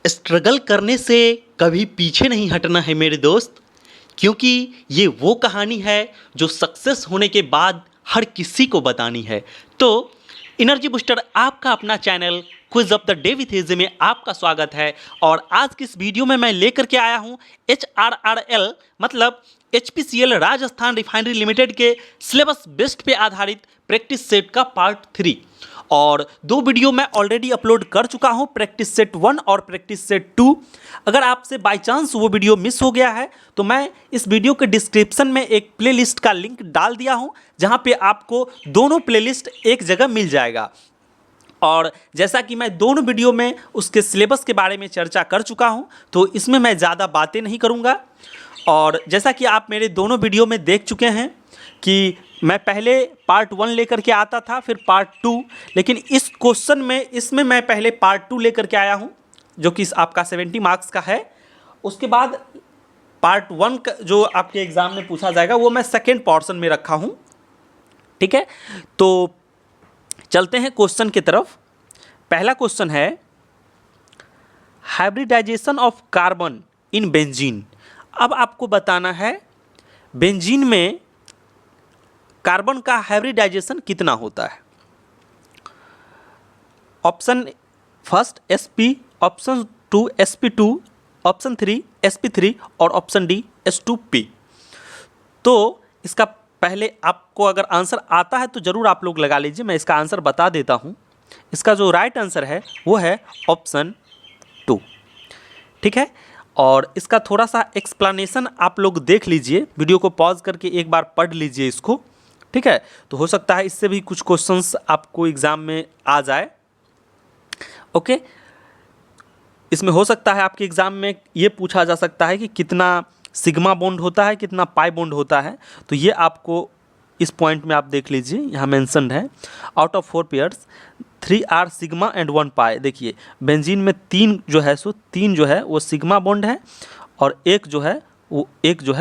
Struggle करने से कभी पीछे नहीं हटना है मेरे दोस्त, क्योंकि ये वो कहानी है जो सक्सेस होने के बाद हर किसी को बतानी है। तो एनर्जी बूस्टर आपका अपना channel quiz of the day with AJ में आपका स्वागत है। और आज की इस वीडियो में मैं लेकर के आया हूँ HRRL मतलब HPCL राजस्थान रिफाइनरी लिमिटेड के सिलेबस बेस्ड पे आधारित प्रैक्टिस सेट का पार्ट 3। और दो वीडियो मैं ऑलरेडी अपलोड कर चुका हूं, प्रैक्टिस सेट 1 और प्रैक्टिस सेट 2। अगर आपसे बाय चांस वो वीडियो मिस हो गया है तो मैं इस वीडियो के डिस्क्रिप्शन में एक प्लेलिस्ट का लिंक डाल दिया हूं, जहां पे आपको दोनों प्लेलिस्ट एक जगह मिल जाएगा। और जैसा कि मैं दोनों वीडियो में उसके सिलेबस के बारे में चर्चा कर चुका हूं, तो इसमें मैं ज़्यादा बातें नहीं करूंगा। और जैसा कि आप मेरे दोनों वीडियो में देख चुके हैं कि मैं पहले पार्ट 1 लेकर के आता था, फिर पार्ट 2, लेकिन इस क्वेश्चन में इसमें मैं पहले पार्ट 2 लेकर के आया हूं, जो कि आपका 70 मार्क्स का है। उसके बाद पार्ट 1 का जो आपके एग्ज़ाम में पूछा जाएगा वो मैं सेकेंड पोर्शन में रखा हूं। ठीक है, तो चलते हैं क्वेश्चन की तरफ। पहला क्वेश्चन है hybridization of carbon in benzene. अब आपको बताना है बेंजीन में कार्बन का हाइब्रिडाइजेशन कितना होता है। Option first sp, option 2 sp2, option 3 sp3 और ऑप्शन डी s2p। तो इसका पहले आपको अगर आंसर आता है तो ज़रूर आप लोग लगा लीजिए, मैं इसका आंसर बता देता हूँ। इसका जो राइट आंसर है वो है ऑप्शन 2। ठीक है, और इसका थोड़ा सा एक्सप्लेनेशन आप लोग देख लीजिए, वीडियो को पॉज करके एक बार पढ़ लीजिए इसको। ठीक है, तो हो सकता है इससे भी कुछ क्वेश्चंस आपको एग्जाम में आ जाए। ओके, इसमें हो सकता है आपके एग्जाम में ये पूछा जा सकता है कि कितना सिग्मा बॉन्ड होता है, कितना पाई बॉन्ड होता है। तो ये आपको इस पॉइंट में आप देख लीजिए, यहाँ मेंशन्ड है out of 4 pairs 3 are sigma and 1 pi. देखिए बेंजीन में 3 जो है सो 3 जो है वो सिग्मा बॉन्ड है और एक जो है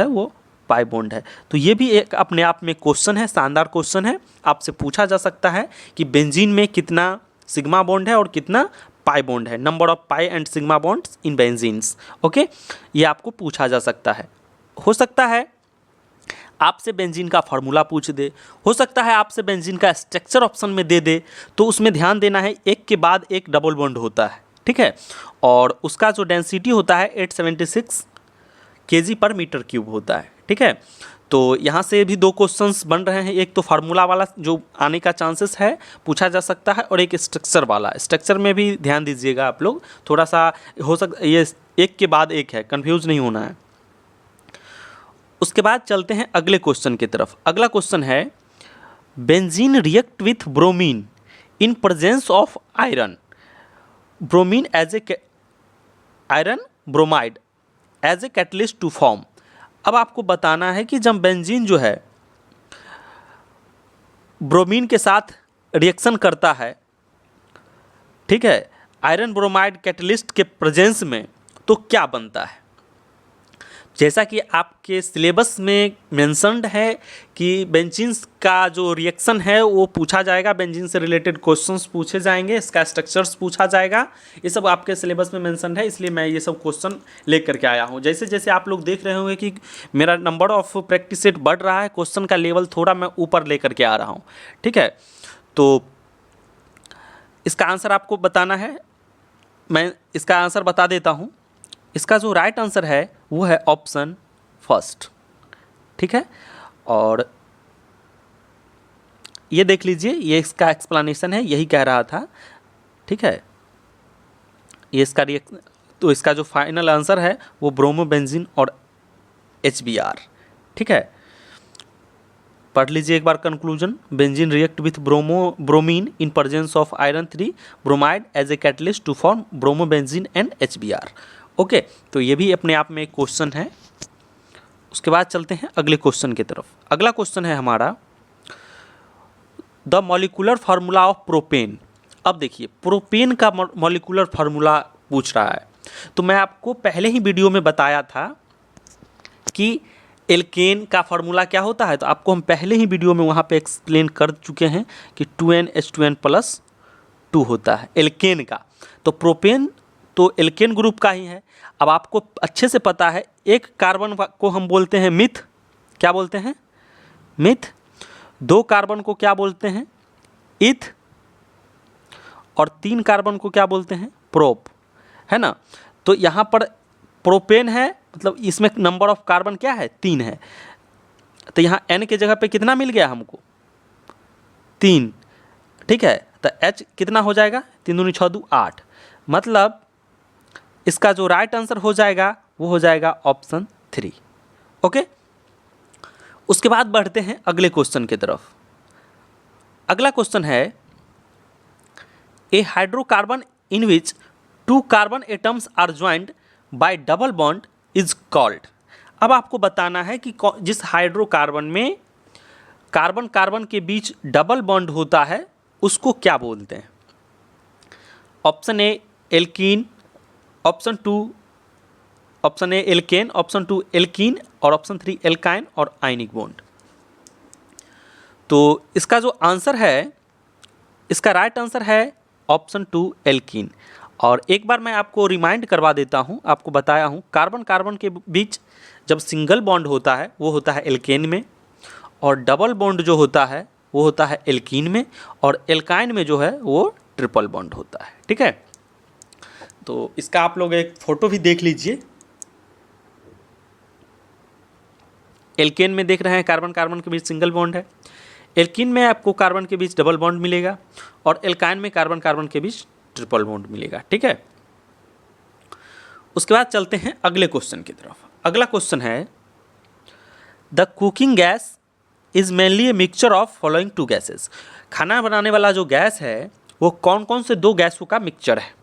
वो पाई बॉन्ड है। तो ये भी एक अपने आप में क्वेश्चन है, शानदार क्वेश्चन है। आपसे पूछा जा सकता है कि बेंजीन में कितना सिग्मा बॉन्ड है और कितना पाई बॉन्ड है, number of pi and sigma bonds in benzenes. Okay, ये आपको पूछा जा सकता है। हो सकता है आपसे बेंजीन का फार्मूला पूछ दे, हो सकता है आपसे बेंजीन का स्ट्रक्चर ऑप्शन में दे दे, तो उसमें ध्यान देना है एक के बाद एक डबल बॉन्ड होता है। ठीक है, और उसका जो डेंसिटी होता है 876 kg पर मीटर क्यूब होता है। ठीक है, तो यहाँ से भी दो क्वेश्चंस बन रहे हैं, एक तो फार्मूला वाला जो आने का चांसेस है पूछा जा सकता है, और एक स्ट्रक्चर वाला। स्ट्रक्चर में भी ध्यान दीजिएगा आप लोग, थोड़ा सा हो सकता ये एक के बाद एक है, कंफ्यूज नहीं होना है। उसके बाद चलते हैं अगले क्वेश्चन की तरफ। अगला क्वेश्चन है benzene react with bromine in presence of iron bromine as a iron bromide as a catalyst to form. अब आपको बताना है कि जब बेंजीन जो है ब्रोमीन के साथ रिएक्शन करता है, ठीक है, आयरन ब्रोमाइड कैटलिस्ट के प्रेजेंस में, तो क्या बनता है। जैसा कि आपके सिलेबस में मेंशन्ड है कि बेंजीन का जो रिएक्शन है वो पूछा जाएगा, बेंजीन से रिलेटेड क्वेश्चंस पूछे जाएंगे, इसका स्ट्रक्चर्स पूछा जाएगा। ये सब आपके सिलेबस में मेंशन्ड है, इसलिए मैं ये सब क्वेश्चन लेकर के आया हूँ। जैसे जैसे आप लोग देख रहे होंगे कि मेरा नंबर ऑफ प्रैक्टिस सेट बढ़ रहा है, क्वेश्चन का लेवल थोड़ा मैं ऊपर लेकर के आ रहा हूँ। ठीक है, तो इसका आंसर आपको बताना है, मैं इसका आंसर बता देता हूँ। इसका जो राइट आंसर है वो है ऑप्शन फर्स्ट। ठीक है, और ये देख लीजिए, ये इसका एक्सप्लेनेशन है, यही कह रहा था। ठीक है, ये इसका रिएक्शन, तो इसका जो फाइनल आंसर है वो ब्रोमो बेंजीन और HBr। ठीक है, पढ़ लीजिए एक बार conclusion. Benzene react with bromine in presence of iron 3 bromide as a catalyst to form bromo benzene and HBr। Okay, तो ये भी अपने आप में एक क्वेश्चन है। उसके बाद चलते हैं अगले क्वेश्चन की तरफ। अगला क्वेश्चन है हमारा the molecular formula of propane. अब देखिए प्रोपेन का मॉलिक्यूलर फार्मूला पूछ रहा है, तो मैं आपको पहले ही वीडियो में बताया था कि एल्केन का फार्मूला क्या होता है, तो आपको हम पहले ही वीडियो में वहाँ पे एक्सप्लेन कर चुके हैं कि 2NH2n+2 होता है एल्केन का। तो प्रोपेन तो एल्केन ग्रुप का ही है। अब आपको अच्छे से पता है एक कार्बन को हम बोलते हैं मिथ, क्या बोलते हैं, मिथ। 2 कार्बन को क्या बोलते हैं, इथ। और 3 कार्बन को क्या बोलते हैं, प्रोप, है ना। तो यहाँ पर प्रोपेन है, मतलब इसमें नंबर ऑफ कार्बन क्या है, 3 है। तो यहाँ N के जगह पे कितना मिल गया हमको, 3, ठीक है। तो H कितना हो जाएगा, 3 दूनी 6 दू 8, मतलब इसका जो राइट आंसर हो जाएगा वो हो जाएगा ऑप्शन 3। ओके, उसके बाद बढ़ते हैं अगले क्वेश्चन की तरफ। अगला क्वेश्चन है a hydrocarbon in which 2 carbon atoms are joint by double bond is called. अब आपको बताना है कि जिस हाइड्रोकार्बन में कार्बन कार्बन के बीच डबल बॉन्ड होता है उसको क्या बोलते हैं। Option A alkene, option A alkane, option 2 alkene और ऑप्शन 3 एल्काइन और आयनिक बॉन्ड। तो इसका जो आंसर है, इसका राइट आंसर है ऑप्शन 2 एल्कीन। और एक बार मैं आपको रिमाइंड करवा देता हूँ, आपको बताया हूँ कार्बन कार्बन के बीच जब सिंगल बॉन्ड होता है वो होता है एल्केन में, और डबल बॉन्ड जो होता है वो होता है एल्कीन में, और एल्काइन में जो है वो ट्रिपल बॉन्ड होता है, ठीक है। तो इसका आप लोग एक फ़ोटो भी देख लीजिए। एल्केन में देख रहे हैं कार्बन कार्बन के बीच सिंगल बॉन्ड है, एल्कीन में आपको कार्बन के बीच डबल बॉन्ड मिलेगा, और एल्काइन में कार्बन कार्बन के बीच ट्रिपल बॉन्ड मिलेगा, ठीक है। उसके बाद चलते हैं अगले क्वेश्चन की तरफ। अगला क्वेश्चन है the cooking gas is mainly A mixture of following 2 gases. खाना बनाने वाला जो गैस है वो कौन कौन से 2 गैसों का मिक्सचर है।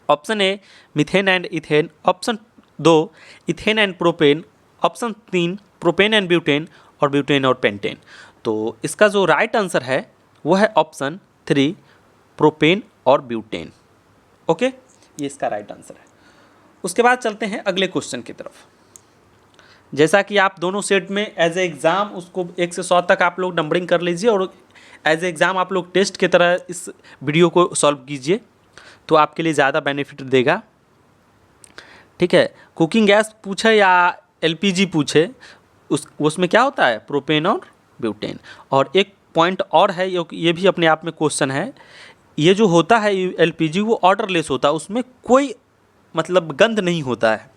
Option A methane and ethane, option 2 ethane and propane, option 3 propane and butane, और ब्यूटेन और पेंटेन। तो इसका जो राइट आंसर है वो है ऑप्शन 3 प्रोपेन और ब्यूटेन। ओके, ये इसका राइट आंसर है। उसके बाद चलते हैं अगले क्वेश्चन की तरफ। जैसा कि आप दोनों सेट में एज ए एग्ज़ाम उसको 1 से 100 तक आप लोग नंबरिंग कर लीजिए, और एज ए एग्ज़ाम आप लोग टेस्ट की तरह इस वीडियो को सॉल्व कीजिए, तो आपके लिए ज़्यादा बेनिफिट देगा, ठीक है। कुकिंग गैस पूछे या एलपीजी पूछे, उसमें क्या होता है, प्रोपेन और ब्यूटेन। और एक पॉइंट और है, ये भी अपने आप में क्वेश्चन है, ये जो होता है एलपीजी वो ऑर्डरलेस होता है, उसमें कोई मतलब गंध नहीं होता है,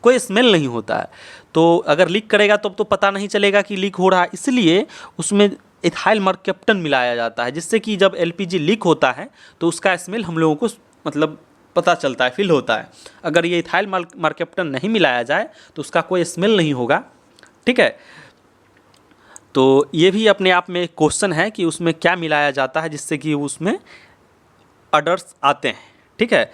कोई स्मेल नहीं होता है। तो अगर लीक करेगा तो पता नहीं चलेगा कि लीक हो रहा है, इसलिए उसमें इथाइल मर्कैप्टन मिलाया जाता है, जिससे कि जब एलपीजी लीक होता है तो उसका स्मेल हम लोगों को मतलब पता चलता है, फील होता है। अगर ये इथाइल मर्कैप्टन नहीं मिलाया जाए तो उसका कोई स्मेल नहीं होगा, ठीक है। तो ये भी अपने आप में क्वेश्चन है कि उसमें क्या मिलाया जाता है जिससे कि उसमें अडर्स आते हैं, ठीक है।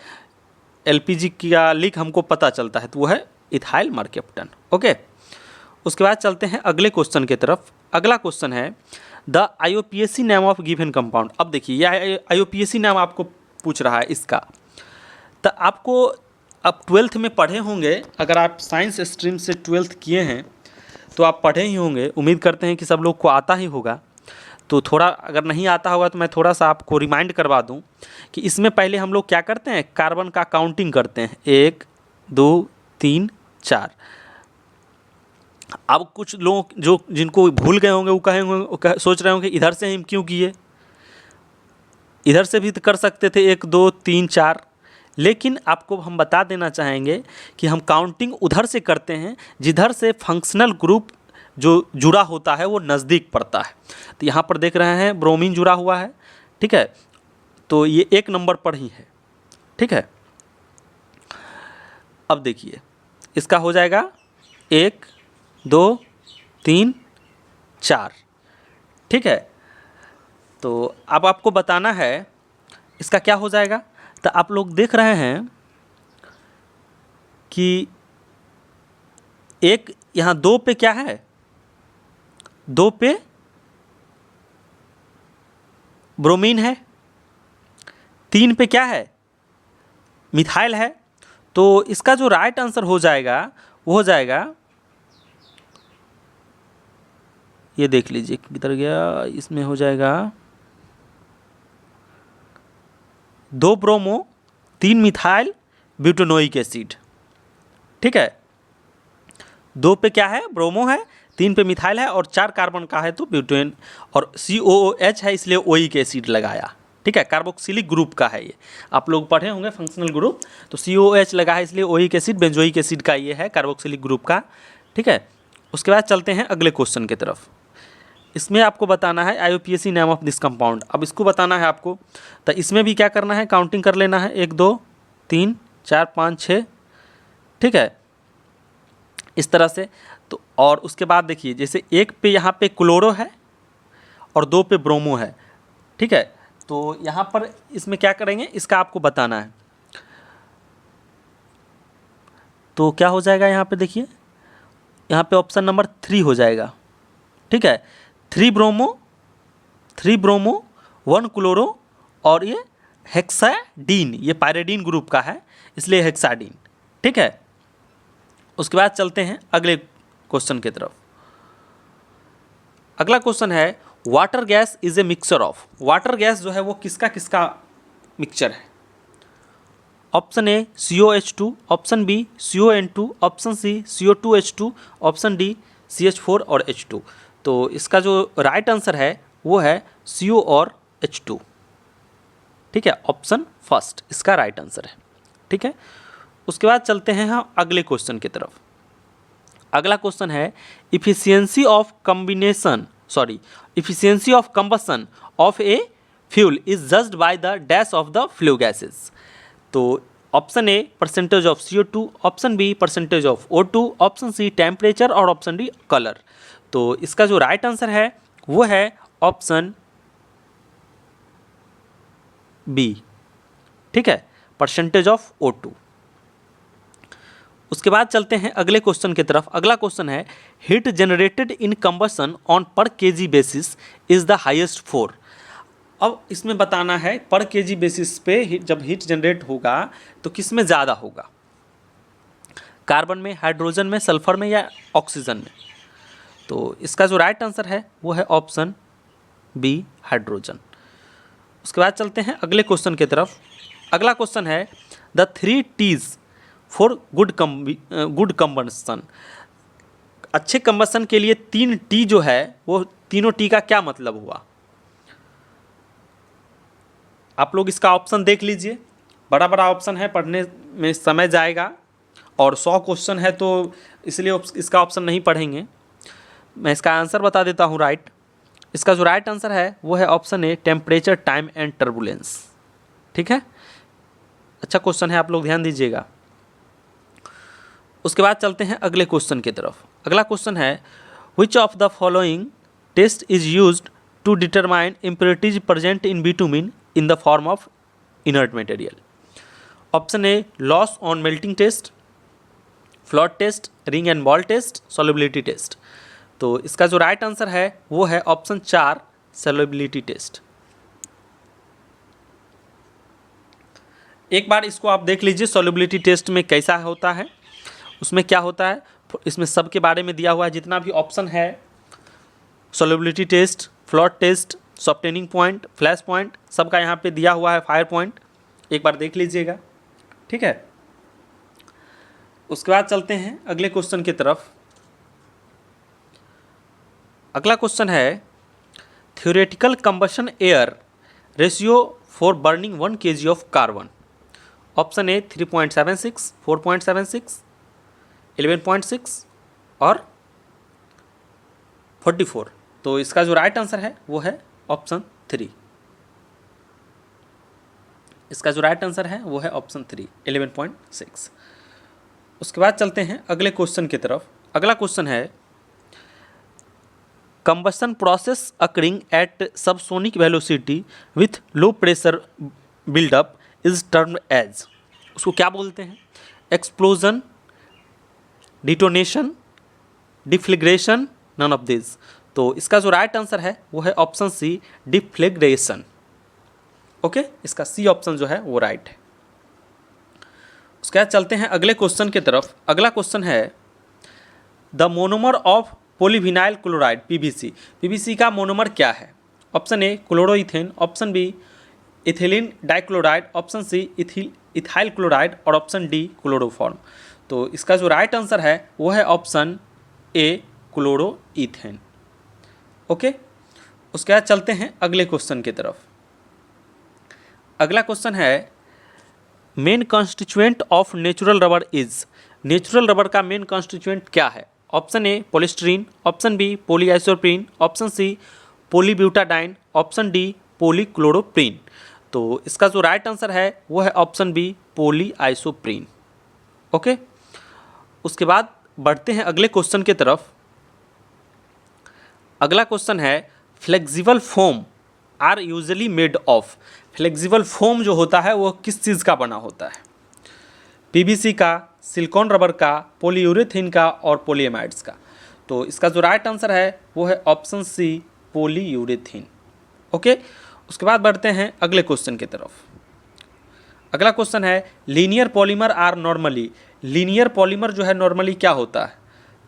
एलपीजी का लीक हमको पता चलता है, तो वो है इथाइल मर्कैप्टन। ओके, उसके बाद चलते हैं अगले क्वेश्चन की तरफ। अगला क्वेश्चन है the IUPAC name of given compound. अब देखिए यह आईयूपीएसी नाम आपको पूछ रहा है इसका, तो आपको अब 12th में पढ़े होंगे, अगर आप साइंस स्ट्रीम से 12th किए हैं तो आप पढ़े ही होंगे, उम्मीद करते हैं कि सब लोग को आता ही होगा। तो थोड़ा अगर नहीं आता होगा तो मैं थोड़ा सा आपको रिमाइंड करवा दूं कि इसमें पहले हम लोग क्या करते हैं, कार्बन का काउंटिंग करते हैं, 1 2 3 4। अब कुछ लोग जो जिनको भूल गए होंगे वो कहेंगे, सोच रहे होंगे इधर से हम क्यों किए, इधर से भी तो कर सकते थे 1 2 3 4। लेकिन आपको हम बता देना चाहेंगे कि हम काउंटिंग उधर से करते हैं जिधर से फंक्शनल ग्रुप जो जुड़ा होता है वो नज़दीक पड़ता है। तो यहाँ पर देख रहे हैं ब्रोमीन जुड़ा हुआ है, ठीक है, तो ये 1 नंबर पर ही है, ठीक है। अब देखिए इसका हो जाएगा 1 2 3 4, ठीक है। तो अब आपको बताना है इसका क्या हो जाएगा। तो आप लोग देख रहे हैं कि एक यहाँ 2 पे क्या है, 2 पे ब्रोमीन है, 3 पे क्या है, मिथाइल है। तो इसका जो राइट आंसर हो जाएगा वो हो जाएगा, ये देख लीजिए किधर गया, इसमें हो जाएगा 2 ब्रोमो 3 मिथाइल ब्यूटेनोइक एसिड, ठीक है। 2 पे क्या है, ब्रोमो है, 3 पे मिथाइल है और 4 कार्बन का है तो ब्यूटेन, और COOH है इसलिए ओइक एसिड लगाया, ठीक है। कार्बोक्सिलिक ग्रुप का है ये, आप लोग पढ़े होंगे फंक्शनल ग्रुप, तो COOH लगा है इसलिए ओइक एसिड बेंजोइक एसिड का ये है कार्बोक्सिलिक ग्रुप का, ठीक है। उसके बाद चलते हैं अगले क्वेश्चन की तरफ। इसमें आपको बताना है IUPAC name of this compound. अब इसको बताना है आपको, तो इसमें भी क्या करना है, काउंटिंग कर लेना है, 1 2 3 4 5 6, ठीक है, इस तरह से। तो और उसके बाद देखिए, जैसे 1 पे यहाँ पे क्लोरो है और 2 पे ब्रोमो है, ठीक है। तो यहाँ पर इसमें क्या करेंगे, इसका आपको बताना है। तो क्या हो जाएगा यहाँ पे, देखिए यहाँ पे ऑप्शन नंबर 3 हो जाएगा, ठीक है। 3 ब्रोमो 1 क्लोरो और ये हेक्साडीन, ये पायरिडीन ग्रुप का है इसलिए हेक्साडीन, ठीक है। उसके बाद चलते हैं अगले क्वेश्चन की तरफ। अगला क्वेश्चन है water gas is a mixture of. Water gas जो है वो किसका किसका मिक्सचर है। Option A COH2, option B CON2, option C CO2H2, option D CH4 और H2। तो इसका जो राइट आंसर है वो है CO और H2, ठीक है। ऑप्शन फर्स्ट इसका राइट आंसर है, ठीक है। उसके बाद चलते हैं हम अगले क्वेश्चन की तरफ। अगला क्वेश्चन है efficiency of combustion of a fuel is judged by the dash of the flue gases. तो option A percentage of CO2, option B percentage of O2, option C temperature और ऑप्शन डी कलर। तो इसका जो right answer है वो है option B, ठीक है, परसेंटेज ऑफ O2। उसके बाद चलते हैं अगले क्वेश्चन की तरफ। अगला क्वेश्चन है heat generated in combustion on per kg basis is the highest for. अब इसमें बताना है पर केजी बेसिस पे जब हीट जनरेट होगा तो किस में ज़्यादा होगा, कार्बन में, हाइड्रोजन में, सल्फर में या ऑक्सीजन में। तो इसका जो राइट आंसर है वो है ऑप्शन बी, हाइड्रोजन। उसके बाद चलते हैं अगले क्वेश्चन की तरफ। अगला क्वेश्चन है the 3 T's for good combustion. अच्छे कंबशन के लिए 3 T जो है वो तीनों T का क्या मतलब हुआ। आप लोग इसका ऑप्शन देख लीजिए, बड़ा बड़ा ऑप्शन है, पढ़ने में समय जाएगा और 100 क्वेश्चन है तो इसलिए इसका ऑप्शन नहीं पढ़ेंगे। मैं इसका आंसर बता देता हूँ राइट। इसका जो राइट आंसर है वो है option a temperature, time and turbulence, ठीक है। अच्छा क्वेश्चन है, आप लोग ध्यान दीजिएगा। उसके बाद चलते हैं अगले क्वेश्चन की तरफ। अगला क्वेश्चन है which of the following test is used to determine impurities present in bitumen in the form of inert material. Option A loss on melting test, float test, ring and ball test, solubility test। तो इसका जो right answer है वो है option 4 solubility test. एक बार इसको आप देख लीजिए solubility टेस्ट में कैसा होता है, उसमें क्या होता है, इसमें सब के बारे में दिया हुआ है। जितना भी ऑप्शन है solubility test, float test, softening point, flash point, सबका यहाँ पे दिया हुआ है फायर पॉइंट, एक बार देख लीजिएगा, ठीक है। उसके बाद चलते हैं अगले क्वेश्चन की तरफ। अगला क्वेश्चन है theoretical combustion air ratio for burning 1 kg of carbon. Option A 3.76, 4.76, 11.6 और 44। तो इसका जो राइट आंसर है वो है ऑप्शन 3। इसका जो राइट आंसर है वो है ऑप्शन 3, 11.6। उसके बाद चलते हैं अगले क्वेश्चन की तरफ। अगला क्वेश्चन है combustion process occurring at subsonic velocity with low pressure buildup is termed as. उसको क्या बोलते हैं, explosion, detonation, deflagration, none of this. तो इसका जो राइट आंसर है वो है ऑप्शन सी, डिफ्लेग्रेशन, ओके। इसका सी ऑप्शन जो है वो राइट है। उसके बाद चलते हैं अगले क्वेश्चन की तरफ। अगला क्वेश्चन है the monomer of polyvinyl chloride PVC। PVC का मोनोमर क्या है। Option A chloroethane, option B ethylene dichloride, option C ethyl chloride और ऑप्शन डी क्लोरोफॉर्म। तो इसका जो राइट आंसर है वो है ऑप्शन ए क्लोरोईथेन। ओके, उसके बाद चलते हैं अगले क्वेश्चन की तरफ। अगला क्वेश्चन है main constituent of natural rubber is. Natural rubber का मेन कॉन्स्टिट्यूएंट क्या है? Option A polystyrene, option B polyisoprene, option C polybutadiene, option D polychloroprene. तो इसका जो राइट आंसर है वो है ऑप्शन बी पॉलीआइसोप्रीन। ओके, उसके बाद बढ़ते हैं अगले क्वेश्चन की तरफ। अगला क्वेश्चन है flexible foam are usually made of. Flexible foam जो होता है वो किस चीज़ का बना होता है? पीवीसी का, सिलिकॉन रबर का, पॉलीयूरेथेन का और पॉलीएमाइड्स का। तो इसका जो राइट आंसर है वो है ऑप्शन सी पॉलीयूरेथेन। ओके, उसके बाद बढ़ते हैं अगले क्वेश्चन की तरफ। अगला क्वेश्चन है linear polymer are normally. Linear polymer जो है नॉर्मली क्या होता है?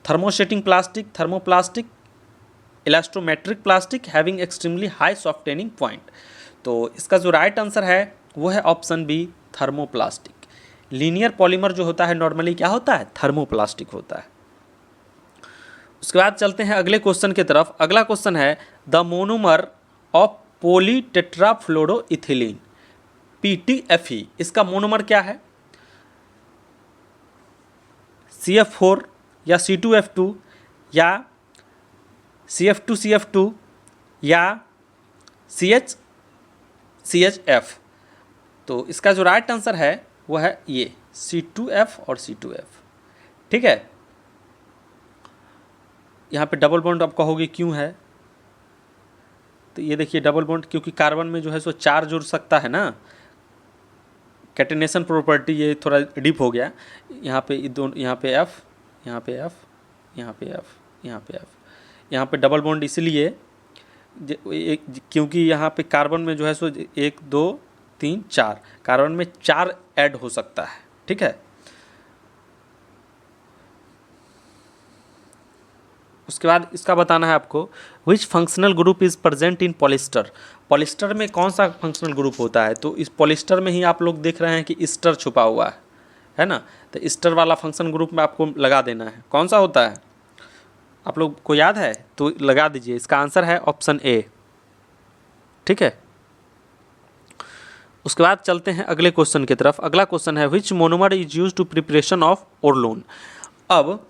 Thermosetting plastic, thermoplastic, elastomeric plastic having extremely high softening point. तो इसका जो राइट आंसर है वो है option B thermoplastic. Linear polymer जो होता है नॉर्मली क्या होता है? थर्मोप्लास्टिक होता है। उसके बाद चलते हैं अगले क्वेश्चन की तरफ। अगला क्वेश्चन है द मोनोमर ऑफ पॉलीटेट्राफ्लोरोइथिलीन PTFE, इसका मोनोमर क्या है? CF4 या C2F2 या CF2CF2 या CHCHF। तो इसका जो राइट आंसर है वो है ये C2F और C2F। ठीक है, यहाँ पे डबल बॉन्ड आप कहोगे क्यों है? तो ये देखिए डबल बॉन्ड, क्योंकि कार्बन में जो है सो चार जुड़ सकता है ना, कैटेनेशन प्रॉपर्टी, ये थोड़ा डीप हो गया। यहाँ पे दोनों, यहाँ पे F, यहाँ पे F, यहाँ पे F, यहाँ पे F, यहाँ पे डबल बॉन्ड इसलिए क्योंकि यहाँ पे कार्बन में जो है सो 1 2 3 4, कार्बन में 4 ऐड हो सकता है। ठीक है, उसके बाद इसका बताना है आपको विच functional group is present in polyester. Polyester में कौन सा फंक्शनल ग्रुप होता है? तो इस पॉलिस्टर में ही आप लोग देख रहे हैं कि ईस्टर छुपा हुआ है ना। तो ईस्टर वाला फंक्शन ग्रुप में आपको लगा देना है। कौन सा होता है आप लोग को याद है तो लगा दीजिए। इसका आंसर है ऑप्शन ए। ठीक है, उसके बाद चलते हैं अगले क्वेश्चन की तरफ। अगला क्वेश्चन है which monomer is use to preparation of Orlon. अब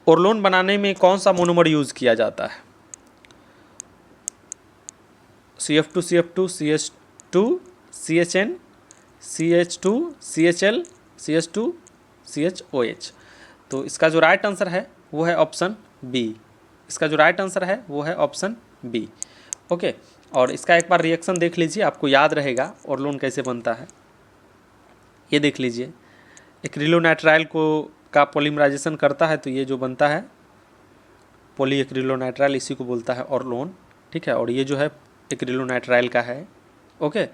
ओरलोन बनाने में कौन सा मोनोमर यूज़ किया जाता है? CF2 CF2 CH2 CHN CH2 CHL CH2 CHOH। तो इसका जो राइट आंसर है वो है ऑप्शन बी। इसका जो राइट आंसर है वो है ऑप्शन बी। ओके, और इसका एक बार रिएक्शन देख लीजिए, आपको याद रहेगा ओरलोन कैसे बनता है। ये देख लीजिए, एक्रिलोनाइट्राइल को का पॉलीमराइजेशन करता है तो ये जो बनता है पॉली एक्रिलोनाइट्राइल, इसी को बोलता है ओरलोन। ठीक है, और ये जो है एक्रिलोनाइट्राइल का है। ओके,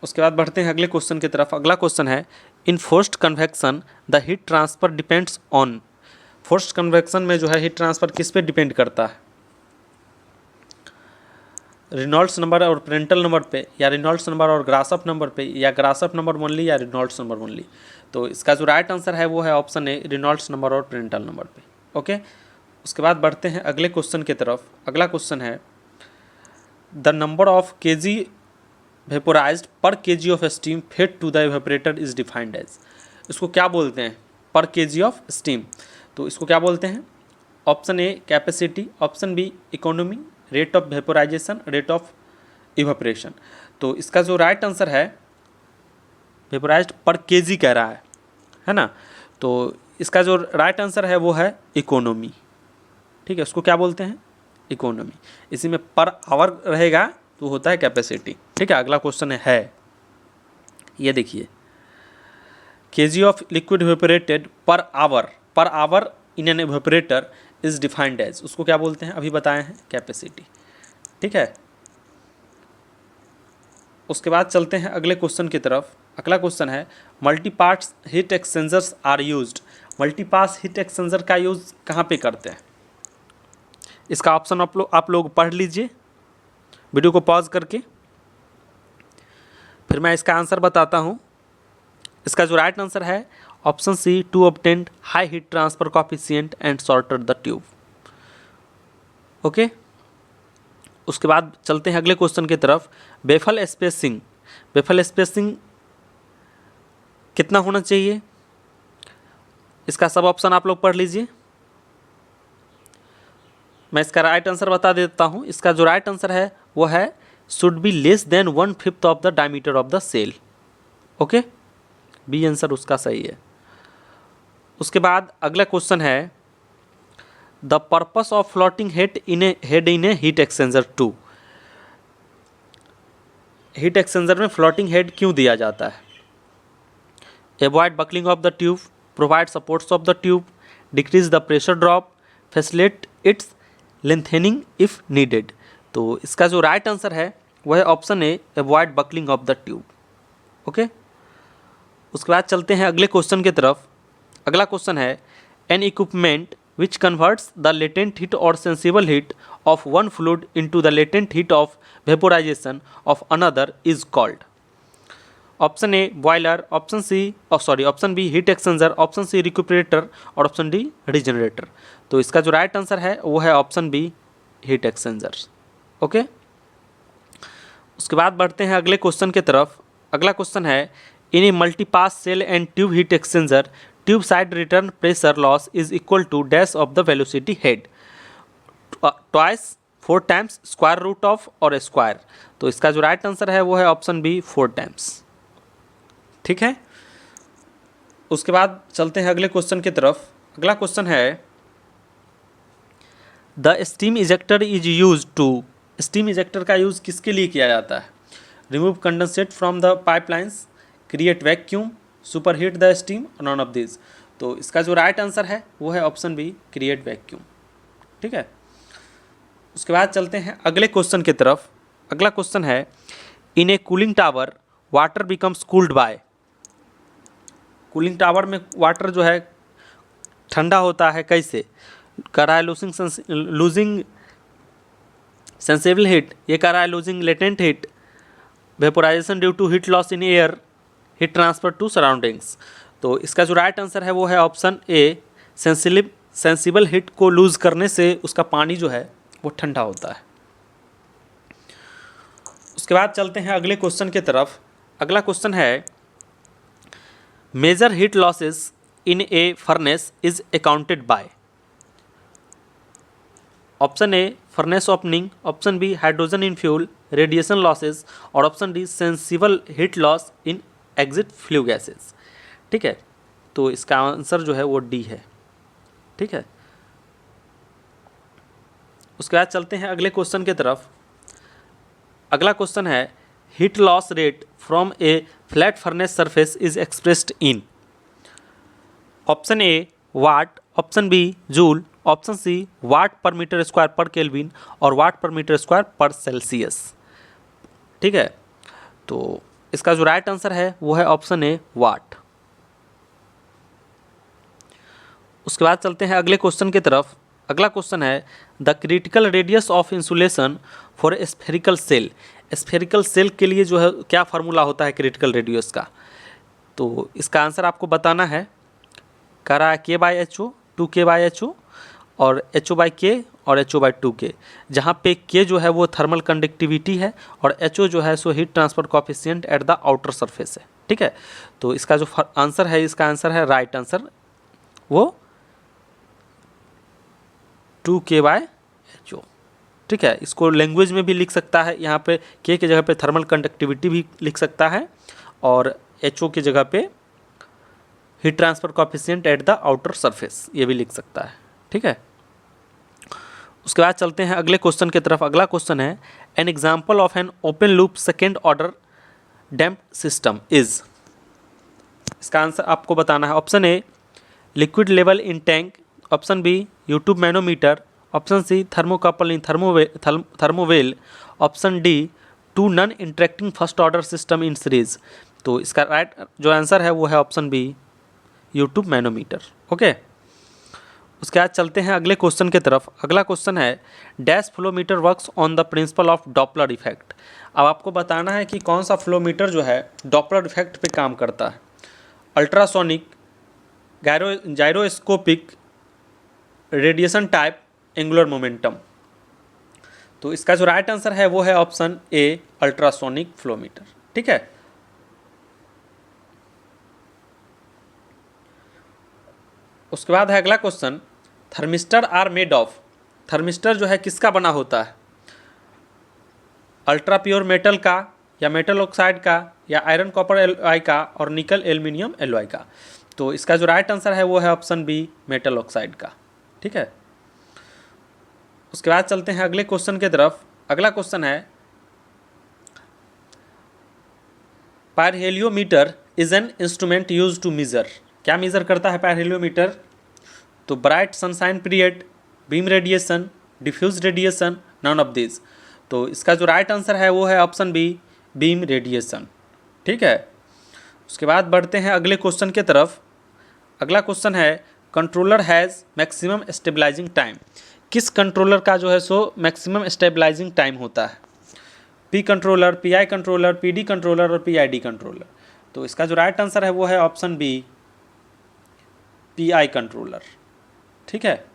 उसके बाद बढ़ते हैं अगले क्वेश्चन की तरफ। अगला क्वेश्चन है in forced convection the heat transfer depends on. Forced convection में जो है हीट ट्रांसफ़र किस पे डिपेंड करता है? रेनॉल्ड्स नंबर और प्रेंटल नंबर पे, या रेनॉल्ड्स नंबर और ग्रासफ नंबर पे, या ग्रासफ नंबर ओनली या रेनॉल्ड्स नंबर ओनली। तो इसका जो राइट आंसर है वो है ऑप्शन ए रेनॉल्ड्स नंबर और प्रेंटल नंबर पे। ओके, उसके बाद बढ़ते हैं अगले क्वेश्चन की तरफ। अगला क्वेश्चन है the number of kg vaporized per kg of steam fed to the evaporator is defined as. इसको क्या बोलते हैं? पर kg ऑफ स्टीम। तो इसको क्या बोलते हैं? Option A capacity, option B economy, rate of vaporization, rate of evaporation. तो इसका जो राइट आंसर है वेपोराइज्ड पर kg कह रहा है ना। तो इसका जो राइट आंसर है वो है इकोनॉमी। ठीक है, उसको क्या बोलते हैं? इकोनॉमी। इसी में पर आवर रहेगा तो होता है कैपेसिटी। ठीक है, अगला क्वेश्चन है ये देखिए kg of liquid evaporated per hour in an evaporator is defined as. उसको क्या बोलते हैं? अभी बताए हैं, कैपेसिटी। ठीक है, उसके बाद चलते हैं अगले क्वेश्चन की तरफ। अगला क्वेश्चन है multiparts heat exchangers are used. Multipass heat exchanger का यूज़ कहाँ पे करते हैं? इसका ऑप्शन आप लोग पढ़ लीजिए। वीडियो को पॉज करके फिर मैं इसका आंसर बताता हूँ। इसका जो राइट आंसर है option C, to obtain high heat transfer coefficient and shorter the tube. Okay, उसके बाद चलते हैं अगले क्वेश्चन की तरफ। बेफल स्पेसिंग, बेफल स्पेसिंग कितना होना चाहिए? इसका सब ऑप्शन आप लोग पढ़ लीजिए। मैं इसका राइट आंसर बता देता हूँ। इसका जो राइट आंसर है वो है should be less than 1/5 of the diameter of the shell. Okay, B answer उसका सही है। उसके बाद अगला क्वेश्चन है the purpose of floating head in a heat exchanger 2। Heat exchanger में फ्लोटिंग हेड क्यों दिया जाता है? Avoid buckling of the tube, provide supports of the tube, decrease the pressure drop, facilitate its lengthening if needed. तो इसका जो right answer है वह है option A, avoid buckling of the tube. Okay, उसके बाद चलते हैं अगले क्वेश्चन की तरफ। अगला क्वेश्चन है N equipment which converts the latent heat or sensible heat of one fluid into the latent heat of vaporization of another is called। Option A boiler, option B heat exchanger, option C recuperator और option D regenerator. तो इसका जो right answer है वो है option B, heat exchanger. Okay, उसके बाद बढ़ते हैं अगले क्वेश्चन की तरफ। अगला क्वेश्चन है in a multipass shell and tube heat exchanger tube side return pressure loss is equal to dash of the velocity head, twice, 4 times, square root of और स्क्वायर। तो इसका जो राइट आंसर है वो है ऑप्शन बी, 4 टाइम्स। ठीक है, उसके बाद चलते हैं अगले क्वेश्चन की तरफ। अगला क्वेश्चन है the steam ejector is use to. Steam ejector का यूज़ किसके लिए किया जाता है? Remove condensate from the pipelines, create vacuum, super heat the steam, none of this. तो इसका जो राइट आंसर है वो है ऑप्शन बी, क्रिएट वैक्यूम। ठीक है, उसके बाद चलते हैं अगले क्वेश्चन की तरफ। अगला क्वेश्चन है in a cooling tower water becomes cooled by. Cooling tower में वाटर जो है ठंडा होता है कैसे? कर रहा है लूजिंग सेंसिबल हीट, ये कर रहा है losing latent heat, vaporization due to heat loss in air, heat transfer to surroundings. तो इसका जो राइट आंसर है वो है ऑप्शन ए, सेंसिबल हीट को लूज करने से उसका पानी जो है वो ठंडा होता है। उसके बाद चलते हैं अगले क्वेश्चन की तरफ। अगला क्वेश्चन है major heat losses in a furnace is accounted by. Option A furnace opening, option B hydrogen in fuel, radiation losses और option D sensible heat loss in exit flue gases. ठीक है, तो इसका answer जो है वो D है। ठीक है, उसके बाद चलते हैं अगले क्वेश्चन की तरफ। अगला क्वेश्चन है heat loss rate from a flat furnace surface is expressed in. Option A watt, option B joule, option C watt per metre square पर केल्विन और वाट पर मीटर स्क्वायर पर सेल्सियस। ठीक है, तो इसका जो राइट आंसर है वो है ऑप्शन ए, वाट। उसके बाद चलते हैं अगले क्वेश्चन की तरफ। अगला क्वेश्चन है the critical radius of insulation for spherical shell. Spherical shell के लिए जो है क्या फार्मूला होता है क्रिटिकल रेडियस का? तो इसका आंसर आपको बताना है। कह रहा है K/HO, 2K/HO और HO/K और HO/2K, जहाँ पे K जो है वो थर्मल कंडक्टिविटी है और HO जो है so heat transfer coefficient at the outer surface है। ठीक है, तो इसका जो आंसर है, इसका आंसर है राइट आंसर वो 2K/HO। ठीक है, इसको लैंग्वेज में भी लिख सकता है, यहाँ पे K की जगह पे थर्मल कंडक्टिविटी भी लिख सकता है और HO की जगह पे heat transfer coefficient at the outer surface ये भी लिख सकता है। ठीक है, उसके बाद चलते हैं अगले क्वेश्चन की तरफ। अगला क्वेश्चन है an example of an open loop second order damped system is. इसका आंसर आपको बताना है। Option A liquid level in tank, option B U tube manometer, option C thermocouple in thermowell, option D 2 non interacting first order system in series. तो इसका right जो answer है वो है option B, U tube manometer. Okay, उसके बाद चलते हैं अगले क्वेश्चन की तरफ। अगला क्वेश्चन है dash flowmeter works on the principle of Doppler effect. अब आपको बताना है कि कौन सा फ्लोमीटर जो है डॉपलर इफेक्ट पे काम करता है। Ultrasonic, gyroscopic, radiation type, angular momentum. तो इसका जो राइट आंसर है वो है ऑप्शन ए, अल्ट्रासोनिक फ्लोमीटर। ठीक है। उसके बाद है अगला question, thermistor are made of. Thermistor जो है किसका बना होता है? अल्ट्रा प्योर मेटल का, या मेटल ऑक्साइड का, या आयरन कॉपर एलॉय का, और निकल एल्यूमिनियम एलॉय का। तो इसका जो राइट आंसर है वो है ऑप्शन बी, मेटल ऑक्साइड का। ठीक है। उसके बाद चलते हैं अगले क्वेश्चन की तरफ। अगला क्वेश्चन है pyrheliometer is an instrument use to measure. क्या मेजर करता है पायरहेलियोमीटर? तो bright sunshine period, beam radiation, diffuse radiation, none of this. तो इसका जो राइट आंसर है वो है ऑप्शन बी, बीम रेडिएशन। ठीक है। उसके बाद बढ़ते हैं अगले क्वेश्चन की तरफ। अगला क्वेश्चन है controller has maximum stabilizing time. किस कंट्रोलर का जो है सो मैक्सिमम स्टेबलाइजिंग टाइम होता है? P controller, PI controller, PD controller और पीआईडी कंट्रोलर। तो इसका जो राइट आंसर है वो है ऑप्शन बी, पीआई कंट्रोलर। ठीक है।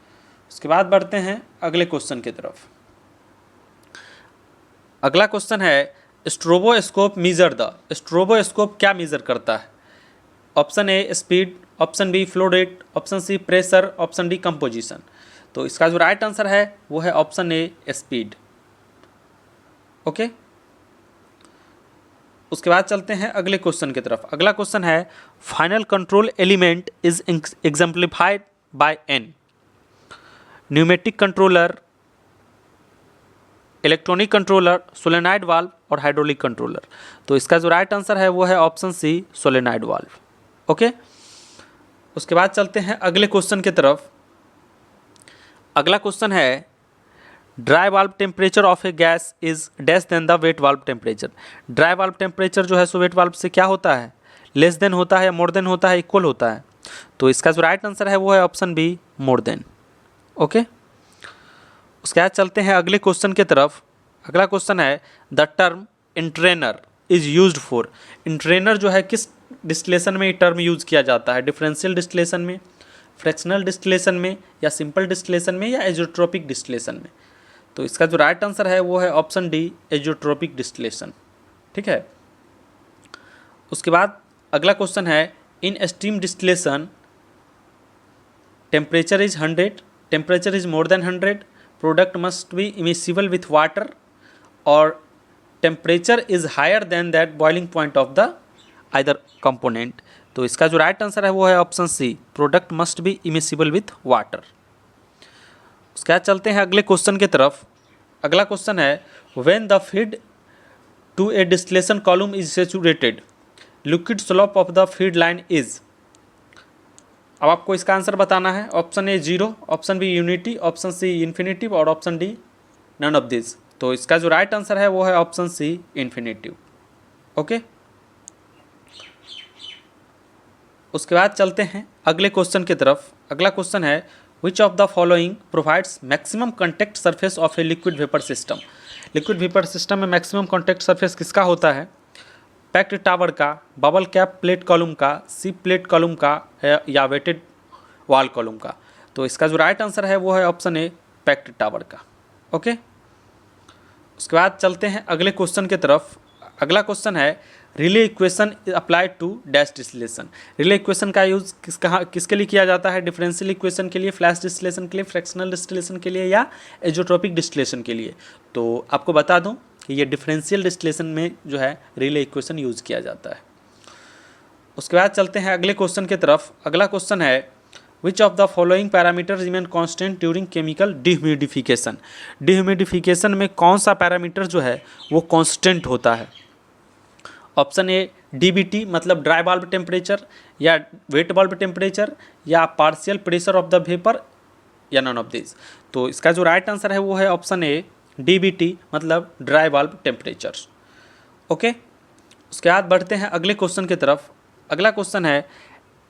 उसके बाद बढ़ते हैं अगले क्वेश्चन की तरफ। अगला क्वेश्चन है स्ट्रोबोस्कोप मेजर द। स्ट्रोबोस्कोप क्या मेजर करता है? Option A speed, option B flow rate, option C pressure, option D composition. तो इसका जो राइट आंसर है वो है ऑप्शन ए, स्पीड। ओके। उसके बाद चलते हैं अगले क्वेश्चन की तरफ। अगला क्वेश्चन है final control element is exemplified by an. Pneumatic controller, electronic controller, solenoid valve और हाइड्रोलिक कंट्रोलर। तो इसका जो राइट आंसर है वो है option C, solenoid valve. Okay. उसके बाद चलते हैं अगले क्वेश्चन की तरफ। अगला क्वेश्चन है dry valve temperature of A gas is dash then the wait valve temperature. Dry valve temperature जो है सो वेट वाल्व से क्या होता है? लेस देन होता है, मोर देन होता है, इक्वल होता है। तो इसका जो राइट आंसर है वो है option B, more than. Okay. उसके बाद चलते हैं अगले क्वेश्चन की तरफ। अगला क्वेश्चन है the term entrainer is used for. Entrainer जो है किस डिस्टिलेशन में ये टर्म यूज किया जाता है? डिफरेंशियल डिस्टिलेशन में, फ्रैक्शनल डिस्टिलेशन में, या सिंपल डिस्टिलेशन में, या एजोट्रोपिक डिस्टिलेशन में। तो इसका जो राइट आंसर है वो है ऑप्शन डी, एजोट्रोपिक डिस्टिलेशन। ठीक है। उसके बाद अगला क्वेश्चन है in steam distillation temperature is 100, temperature is more than 100, product must be immiscible with water, और temperature is higher than that boiling point of the either component. तो इसका जो राइट आंसर है वो है option C, product must be immiscible with water. उसके बाद चलते हैं अगले क्वेश्चन की तरफ। अगला क्वेश्चन है when the feed to a distillation column is saturated, liquid slope of the feed line is. अब आपको इसका आंसर बताना है। Option A 0, option B unity, option C infinitive और option D none of this. तो इसका जो राइट आंसर है वो है ऑप्शन सी, इन्फिनिटिव। ओके। उसके बाद चलते हैं अगले क्वेश्चन की तरफ। अगला क्वेश्चन है which of the following provides maximum contact surface of a liquid vapour system. Liquid vapour system में मैक्सिमम कॉन्टैक्ट सरफेस किसका होता है? पैक्ड टावर का, बबल कैप प्लेट कॉलम का, सी प्लेट कॉलम का, या वेटेड वॉल कॉलम का। तो इसका जो राइट आंसर है वो है ऑप्शन ए, पैक्ड टावर का। ओके। उसके बाद चलते हैं अगले क्वेश्चन की तरफ। अगला क्वेश्चन है Rayleigh equation applied to dash distillation. Rayleigh equation का यूज़ किसके लिए किया जाता है? डिफरेंशियल इक्वेशन के लिए, फ्लैश डिस्टिलेशन के लिए, फ्रैक्शनल डिस्टिलेशन के लिए, या एजोट्रोपिक डिस्टिलेशन के लिए। तो आपको बता दूं कि ये डिफरेंशियल डिस्टिलेशन में जो है रिले इक्वेशन यूज़ किया जाता है। उसके बाद चलते हैं अगले क्वेश्चन की तरफ। अगला क्वेश्चन है which of the following parameter remain constant during chemical dehumidification. Dehumidification में कौन सा पैरामीटर जो है वो कांस्टेंट होता है? ऑप्शन ए डीबीटी मतलब ड्राई बल्ब टेम्परेचर, या वेट बल्ब टेम्परेचर, या partial pressure of the vapour, या नन ऑफ दिस। तो इसका जो राइट आंसर है वो है ऑप्शन ए, डीबीटी मतलब ड्राई बल्ब टेम्परेचर। ओके। उसके बाद बढ़ते हैं अगले क्वेश्चन की तरफ। अगला क्वेश्चन है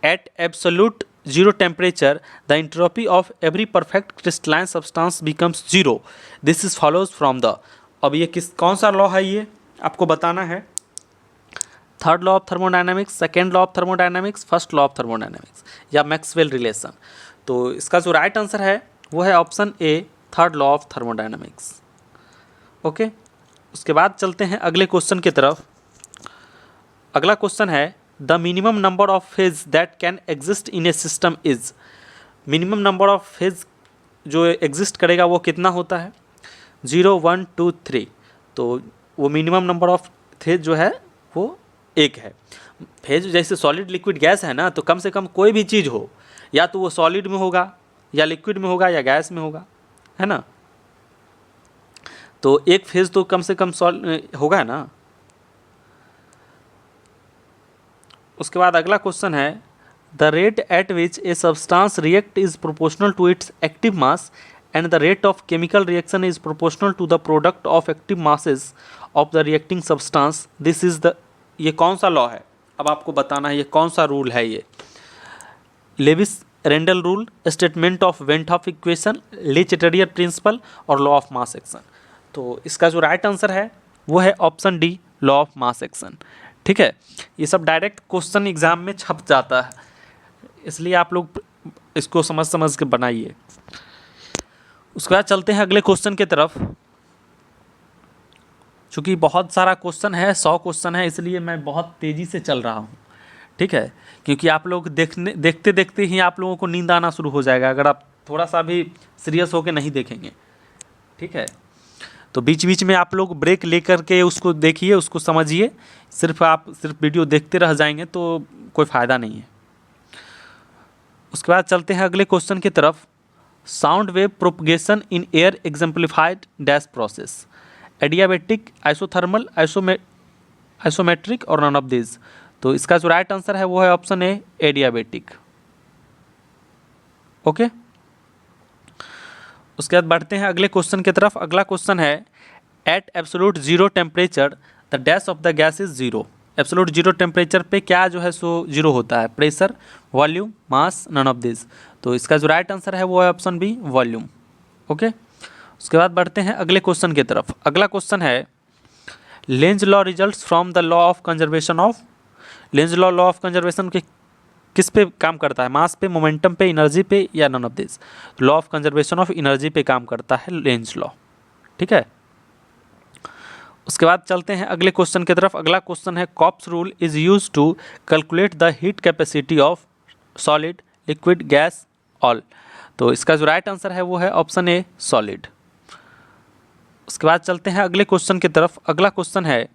at absolute zero temperature, the entropy of every perfect crystalline substance becomes zero. This is follows from the, अब ये कौन सा लॉ है, ये आपको बताना है. Third law of thermodynamics, second law of thermodynamics, first law of thermodynamics या मैक्सवेल रिलेशन. तो इसका जो राइट आंसर है वो है option A, third law of thermodynamics. Okay, उसके बाद चलते हैं अगले क्वेश्चन की तरफ. अगला क्वेश्चन है the minimum number of phase that can exist in A system is. Minimum number of phase जो एग्जिस्ट करेगा वो कितना होता है? 0, 1, 2, 3. तो वो मिनिमम नंबर ऑफ फेज जो है वो एक है. फेज जैसे सॉलिड लिक्विड गैस है ना, तो कम से कम कोई भी चीज़ हो, या तो वो सॉलिड में होगा या लिक्विड में होगा या गैस में होगा, है ना. तो एक फेज तो कम से कम होगा ना. उसके बाद अगला क्वेश्चन है the rate at which a substance react is proportional to its active mass and the rate of chemical reaction is proportional to the product of active masses of the reacting substance. This is the, ये कौन सा law है? अब आपको बताना है ये कौन सा रूल है. ये Lewis Randall rule, statement of van't Hoff equation, Le Chatelier principle और लॉ ऑफ मास एक्शन. तो इसका जो राइट आंसर है वो है option D, law of mass action. ठीक है, ये सब डायरेक्ट क्वेश्चन एग्जाम में छप जाता है, इसलिए आप लोग इसको समझ समझ के बनाइए. उसके बाद चलते हैं अगले क्वेश्चन की तरफ. चूँकि बहुत सारा क्वेश्चन है, 100 क्वेश्चन है, इसलिए मैं बहुत तेज़ी से चल रहा हूँ. ठीक है, क्योंकि आप लोग देखते देखते ही आप लोगों को नींद आना शुरू हो जाएगा अगर आप थोड़ा सा भी सीरियस होकर नहीं देखेंगे. ठीक है, तो बीच बीच में आप लोग ब्रेक लेकर के उसको देखिए, उसको समझिए. आप सिर्फ वीडियो देखते रह जाएंगे तो कोई फ़ायदा नहीं है. उसके बाद चलते हैं अगले क्वेश्चन की तरफ. Sound wave propagation in air exemplified dash process, adiabatic, isothermal, isometric और नन ऑफ दिस. तो इसका जो राइट आंसर है वो है ऑप्शन ए, एडियाबेटिक. ओके, उसके बाद बढ़ते हैं अगले क्वेश्चन की तरफ. अगला क्वेश्चन है at absolute zero temperature the dash of the gas is zero. Absolute zero temperature पे क्या जो है सो जीरो होता है? Pressure, volume, mass, none of this. तो इसका जो राइट आंसर है वो है ऑप्शन बी, वॉल्यूम. ओके, उसके बाद बढ़ते हैं अगले क्वेश्चन की तरफ. अगला क्वेश्चन है Lenz law results from the law of conservation of. Lenz law of conservation के किस पे काम करता है? मास पे, मोमेंटम पे, एनर्जी पे या none of this. Law of conservation of energy पे काम करता है लेंज लॉ. ठीक है, उसके बाद चलते हैं अगले क्वेश्चन की तरफ. अगला क्वेश्चन है Kopp's rule is use to calculate the heat capacity of solid, liquid, gas, all. तो इसका जो राइट आंसर है वो है ऑप्शन ए, सॉलिड. उसके बाद चलते हैं अगले क्वेश्चन की तरफ. अगला क्वेश्चन है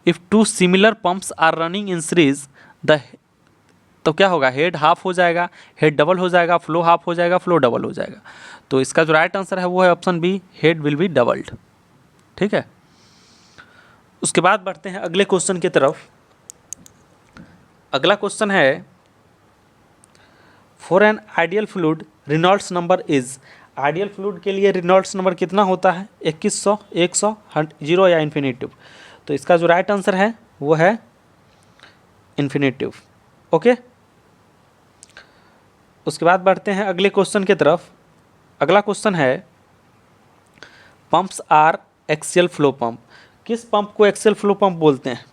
if two similar pumps are running in series the, तो क्या होगा? हेड हाफ हो जाएगा, हेड डबल हो जाएगा, फ्लो हाफ हो जाएगा, फ्लो डबल हो जाएगा. तो इसका जो राइट आंसर है वो है option B, head will be doubled. ठीक है, उसके बाद बढ़ते हैं अगले क्वेश्चन की तरफ. अगला क्वेश्चन है for an ideal fluid Reynolds number is. Ideal fluid के लिए रेनॉल्ड्स नंबर कितना होता है? 2100, 100, 0 या इन्फिनेटिव. तो इसका जो राइट आंसर है वो है इन्फिनेटिव. ओके, उसके बाद बढ़ते हैं अगले क्वेश्चन की तरफ. अगला क्वेश्चन है pumps are axial flow pump. किस पंप को एक्सियल फ्लो पंप बोलते हैं?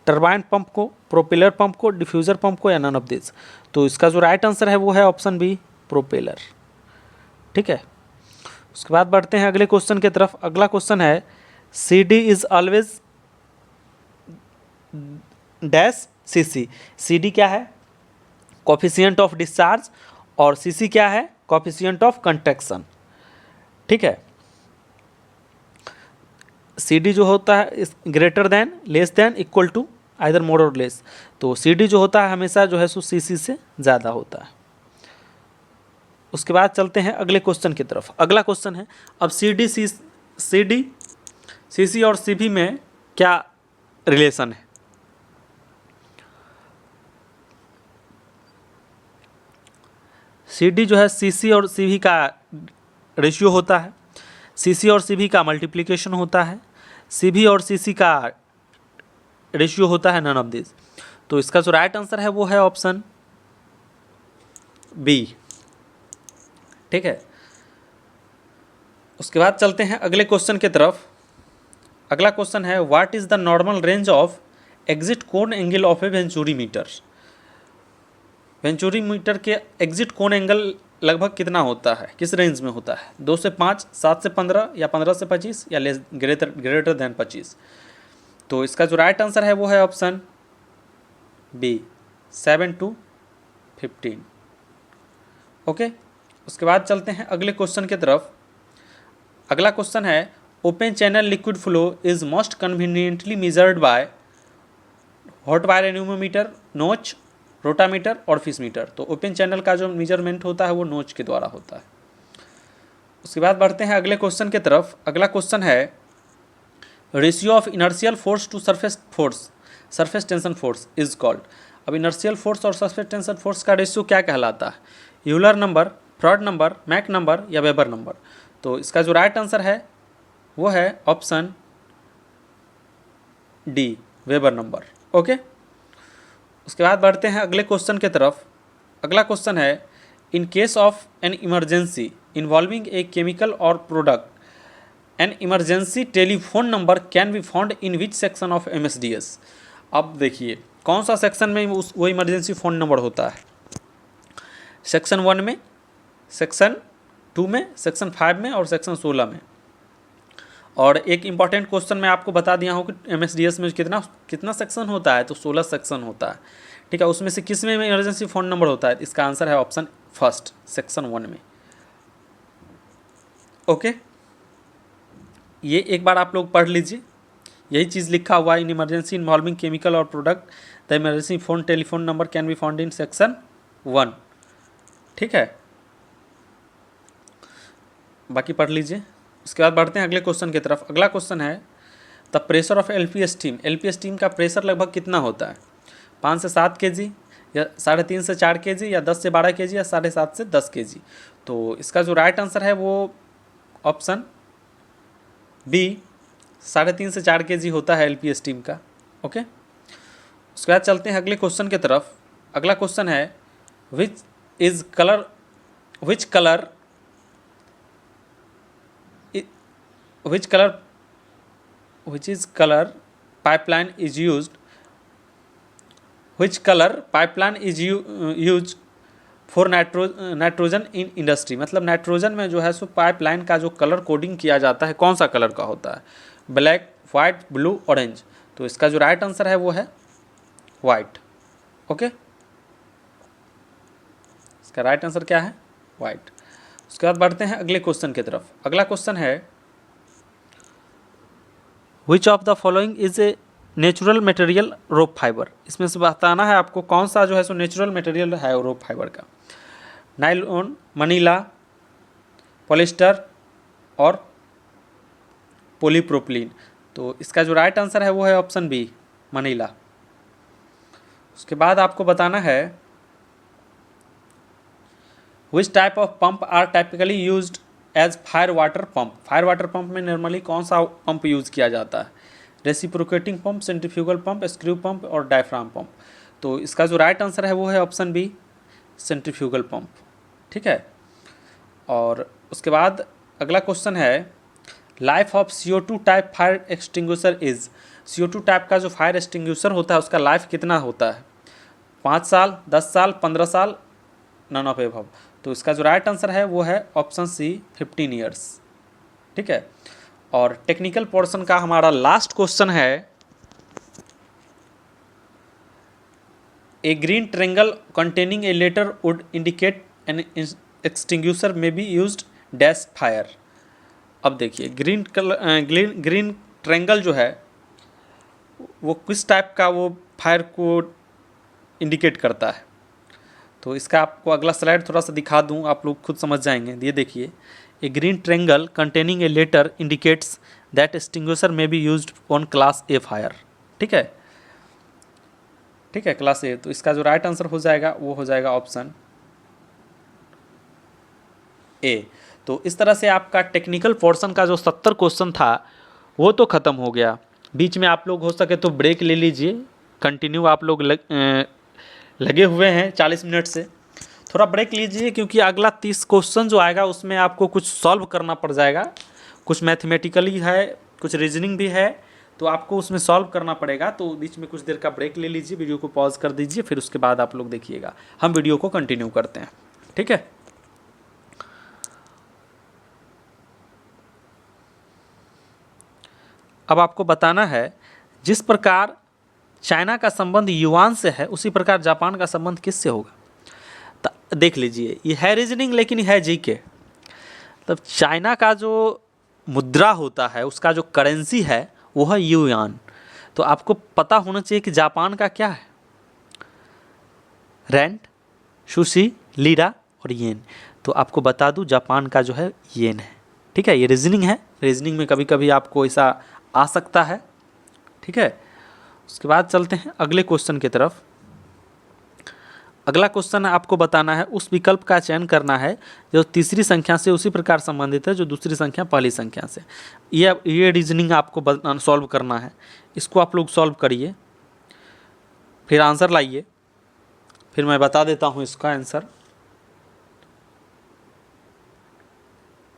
टरबाइन पंप को, प्रोपेलर पंप को, डिफ्यूज़र पंप को या नन ऑफ दिस. तो इसका जो राइट आंसर है वो है ऑप्शन बी, प्रोपेलर. ठीक है, उसके बाद बढ़ते हैं अगले क्वेश्चन की तरफ. अगला क्वेश्चन है C D is always dash C C. C D क्या है? Coefficient of discharge. और सी सी क्या है? Coefficient of contraction. ठीक है, सी डी जो होता है greater than, less than, equal to, either more or less. तो सी डी जो होता है हमेशा जो है सो सी सी से ज़्यादा होता है. उसके बाद चलते हैं अगले क्वेश्चन की तरफ. अगला क्वेश्चन है अब सी डी सी सी और सी बी में क्या रिलेशन है? सी डी जो है सी सी और सी बी का रेशियो होता है, सी सी और सी बी का मल्टीप्लिकेशन होता है, सी बी और सी सी का रेशियो होता है नन ऑफ दिस. तो इसका जो राइट आंसर है वो है ऑप्शन बी। ठीक है, उसके बाद चलते हैं अगले क्वेश्चन की तरफ। अगला क्वेश्चन है what is the normal range of exit कोण angle of a venturi meter. Venturi meter के एग्जिट कोण एंगल लगभग कितना होता है, किस रेंज में होता है? 2 से 5, 7 से 15 या 15 से 25 या ग्रेटर देन 25। तो इसका जो राइट आंसर है वो है ऑप्शन बी 7 to 15। ओके, उसके बाद चलते हैं अगले क्वेश्चन की तरफ। अगला क्वेश्चन है open channel liquid flow is most conveniently measured by hot wire anemometer, notch, rotameter और फिश मीटर। तो ओपन चैनल का जो मेजरमेंट होता है वो नोच के द्वारा होता है। उसके बाद बढ़ते हैं अगले क्वेश्चन की तरफ। अगला क्वेश्चन है ratio of inertial force to surface tension force is called. अब इनर्शियल फोर्स और सरफेस टेंशन फोर्स का रेशियो क्या कहलाता है? Euler number, Froude number, Mach number या वेबर नंबर। तो इसका जो राइट आंसर है वो है option D, Weber number. Okay, उसके बाद बढ़ते हैं अगले क्वेश्चन की तरफ। अगला क्वेश्चन है in case of an emergency involving a chemical or product an emergency telephone number can be found in which section of MSDS। अब देखिए कौन सा सेक्शन में वो इमरजेंसी फ़ोन नंबर होता है? सेक्शन 1 में, सेक्शन 2 में, सेक्शन 5 में और सेक्शन 16 में। और एक इम्पॉर्टेंट क्वेश्चन मैं आपको बता दिया हूँ कि MSDS में कितना सेक्शन होता है? तो 16 सेक्शन होता है। ठीक है, उसमें से किस में इमरजेंसी फ़ोन नंबर होता है? इसका आंसर है ऑप्शन फर्स्ट, सेक्शन 1 में। ओके, ये एक बार आप लोग पढ़ लीजिए, यही चीज़ लिखा हुआ है in emergency involving chemical or product the emergency phone telephone number can be found in section 1। ठीक है, बाकी पढ़ लीजिए। उसके बाद बढ़ते हैं अगले क्वेश्चन की तरफ। अगला क्वेश्चन है the pressure of LP steam. LP steam का प्रेशर लगभग कितना होता है? 5 से 7 kg या 3.5 से 4 kg या 10 से 12 kg या 7.5 से 10 kg। तो इसका जो राइट आंसर है वो ऑप्शन बी 3.5 से 4 kg होता है LP स्टीम का। ओके, उसके बाद चलते हैं अगले क्वेश्चन की तरफ। अगला क्वेश्चन है विच color pipeline is used for nitrogen in industry. मतलब नाइट्रोजन में जो है सो पाइपलाइन का जो कलर कोडिंग किया जाता है कौन सा कलर का होता है? Black, white, blue, orange. तो इसका जो राइट आंसर है वो है वाइट। ओके, इसका राइट आंसर क्या है? वाइट। उसके बाद बढ़ते हैं अगले क्वेश्चन की तरफ। अगला क्वेश्चन है which of the following is a natural material rope fibre. इसमें से बताना है आपको कौन सा जो है सो नेचुरल मटेरियल है रोप फाइबर का। नाइलॉन, मनीला, पॉलिस्टर और पॉलीप्रोपिलीन। तो इसका जो राइट आंसर है वो है ऑप्शन बी, मनीला। उसके बाद आपको बताना है which type of pump are typically used as fire water pump. Fire water pump में नॉर्मली कौन सा पंप यूज़ किया जाता है? Reciprocating pump, centrifugal pump, screw pump और डायफ्राम पंप। तो इसका जो राइट आंसर है वो है ऑप्शन बी, सेंट्रीफ्यूगल पंप। ठीक है, और उसके बाद अगला क्वेश्चन है life of CO2 type fire extinguisher is. CO2 type का जो फायर एक्सटिंग्विशर होता है उसका लाइफ कितना होता है? 5 साल, 10 साल, 15 साल, नन ऑफ एबव। तो इसका जो राइट आंसर है वो है ऑप्शन सी, 15 ईयर्स। ठीक है, और टेक्निकल पोर्शन का हमारा लास्ट क्वेश्चन है a green triangle containing a letter would indicate an extinguisher may be used dash fire. अब देखिए ग्रीन ट्रेंगल जो है वो किस टाइप का वो फायर को इंडिकेट करता है? तो इसका आपको अगला स्लाइड थोड़ा सा दिखा दूं, आप लोग खुद समझ जाएंगे। ये देखिए, a green triangle containing a letter indicates that extinguisher may be used on class A fire. ठीक है, ठीक है, क्लास ए। तो इसका जो राइट आंसर हो जाएगा वो हो जाएगा ऑप्शन ए। तो इस तरह से आपका टेक्निकल पोर्शन का जो 70 क्वेश्चन था वो तो ख़त्म हो गया। बीच में आप लोग हो सके तो ब्रेक ले लीजिए, कंटिन्यू आप लोग लगे हुए हैं 40 मिनट से, थोड़ा ब्रेक लीजिए, क्योंकि अगला 30 क्वेश्चन जो आएगा उसमें आपको कुछ सॉल्व करना पड़ जाएगा, कुछ मैथमेटिकली है, कुछ रीजनिंग भी है, तो आपको उसमें सॉल्व करना पड़ेगा। तो बीच में कुछ देर का ब्रेक ले लीजिए, वीडियो को पॉज कर दीजिए, फिर उसके बाद आप लोग देखिएगा, हम वीडियो को कंटिन्यू करते हैं। ठीक है, अब आपको बताना है जिस प्रकार चाइना का संबंध युआन से है उसी प्रकार जापान का संबंध किससे होगा। तो देख लीजिए, ये है रीजनिंग लेकिन है जी के। तब चाइना का जो मुद्रा होता है, उसका जो करेंसी है वो है युआन। तो आपको पता होना चाहिए कि जापान का क्या है, रैंड, सुशी, लीरा और येन। तो आपको बता दूं जापान का जो है येन है। ठीक है, ये रीजनिंग है, रीजनिंग में कभी कभी आपको ऐसा आ सकता है। ठीक है, उसके बाद चलते हैं अगले क्वेश्चन की तरफ। अगला क्वेश्चन आपको बताना है उस विकल्प का चयन करना है जो तीसरी संख्या से उसी प्रकार संबंधित है जो दूसरी संख्या पहली संख्या से। ये रीजनिंग आपको सॉल्व करना है। इसको आप लोग सॉल्व करिए, फिर आंसर लाइए, फिर मैं बता देता हूँ इसका आंसर।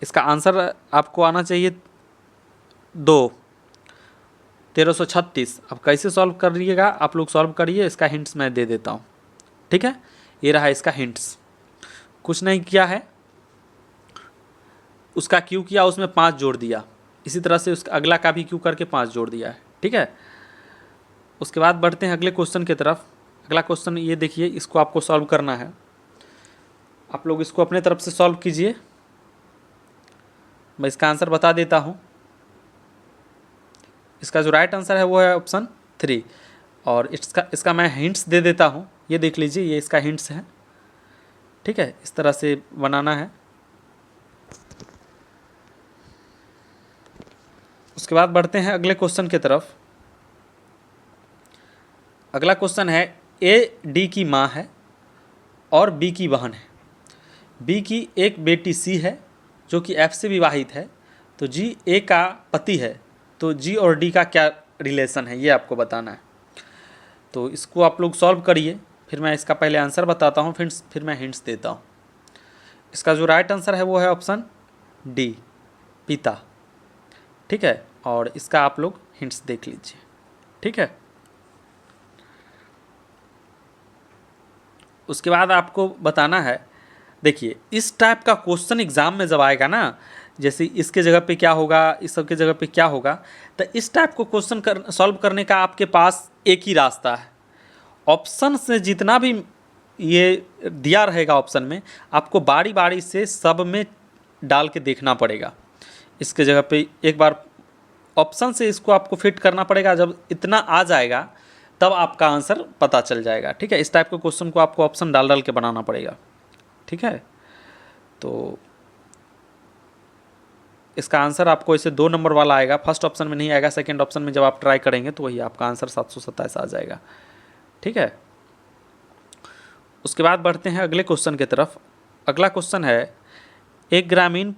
इसका आंसर आपको आना चाहिए 1336। अब कैसे सॉल्व करिएगा आप लोग सॉल्व करिए, इसका हिंट्स मैं दे देता हूँ। ठीक है, ये रहा इसका हिंट्स। कुछ नहीं किया है, उसका क्यू किया, उसमें 5 जोड़ दिया, इसी तरह से उसका अगला का भी क्यू करके 5 जोड़ दिया है। ठीक है, उसके बाद बढ़ते हैं अगले क्वेश्चन की तरफ। अगला क्वेश्चन ये देखिए, इसको आपको सॉल्व करना है। आप लोग इसको अपने तरफ से सॉल्व कीजिए, मैं इसका आंसर बता देता हूँ। इसका जो राइट आंसर है वो है ऑप्शन 3, और इसका मैं हिंट्स दे देता हूँ। ये देख लीजिए, ये इसका हिंट्स है। ठीक है, इस तरह से बनाना है। उसके बाद बढ़ते हैं अगले क्वेश्चन की तरफ। अगला क्वेश्चन है ए डी की माँ है और बी की बहन है। बी की एक बेटी सी है जो कि एफ से विवाहित है, तो जी ए का पति है, तो जी और डी का क्या रिलेशन है ये आपको बताना है। तो इसको आप लोग सॉल्व करिए, फिर मैं इसका पहले आंसर बताता हूँ, फिर मैं हिंट्स देता हूँ। इसका जो राइट आंसर है वो है ऑप्शन डी, पिता। ठीक है, और इसका आप लोग हिंट्स देख लीजिए। ठीक है, उसके बाद आपको बताना है, देखिए इस टाइप का क्वेश्चन एग्जाम में जब आएगा ना, जैसे इसके जगह पे क्या होगा, इस सब के जगह पे क्या होगा, तो इस टाइप को क्वेश्चन सॉल्व करने का आपके पास एक ही रास्ता है। ऑप्शन से जितना भी ये दिया रहेगा ऑप्शन में, आपको बारी बारी से सब में डाल के देखना पड़ेगा। इसके जगह पे एक बार ऑप्शन से इसको आपको फिट करना पड़ेगा। जब इतना आ जाएगा तब आपका आंसर पता चल जाएगा। ठीक है, इस टाइप के क्वेश्चन को आपको ऑप्शन डाल डाल के बनाना पड़ेगा। ठीक है, तो इसका आंसर आपको इसे 2 नंबर वाला आएगा, फर्स्ट ऑप्शन में नहीं आएगा, सेकंड ऑप्शन में जब आप ट्राई करेंगे तो वही आपका आंसर 727 आ जाएगा। ठीक है, उसके बाद बढ़ते हैं अगले क्वेश्चन की तरफ। अगला क्वेश्चन है, एक ग्रामीण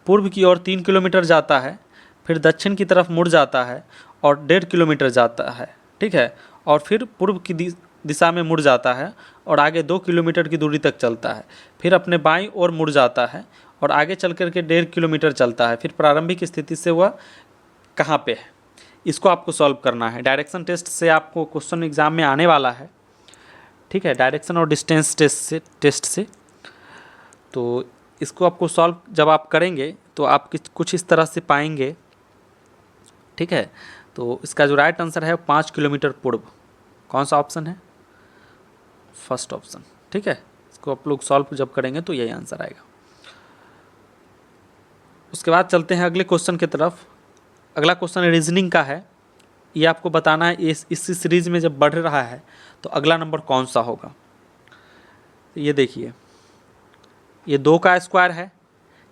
पूर्व की ओर 3 किलोमीटर जाता है, फिर दक्षिण की तरफ मुड़ जाता है और 1.5 किलोमीटर जाता है। ठीक है, और फिर पूर्व की दिशा में मुड़ जाता है और आगे 2 किलोमीटर की दूरी तक चलता है, फिर अपने बाईं ओर मुड़ जाता है और आगे चल कर के 1.5 किलोमीटर चलता है, फिर प्रारंभिक स्थिति से वह कहाँ पे है। इसको आपको सॉल्व करना है। डायरेक्शन टेस्ट से आपको क्वेश्चन एग्जाम में आने वाला है। ठीक है, डायरेक्शन और डिस्टेंस टेस्ट से। तो इसको आपको सॉल्व जब आप करेंगे तो आप कुछ इस तरह से पाएंगे। ठीक है, तो इसका जो राइट आंसर है 5 किलोमीटर पूर्व। कौन सा ऑप्शन है? First option. ठीक है, इसको आप लोग सॉल्व जब करेंगे तो यही आंसर आएगा। उसके बाद चलते हैं अगले क्वेश्चन की तरफ। अगला क्वेश्चन रीजनिंग का है। ये आपको बताना है इस सीरीज में जब बढ़ रहा है तो अगला नंबर कौन सा होगा। ये देखिए, ये 2 का स्क्वायर है,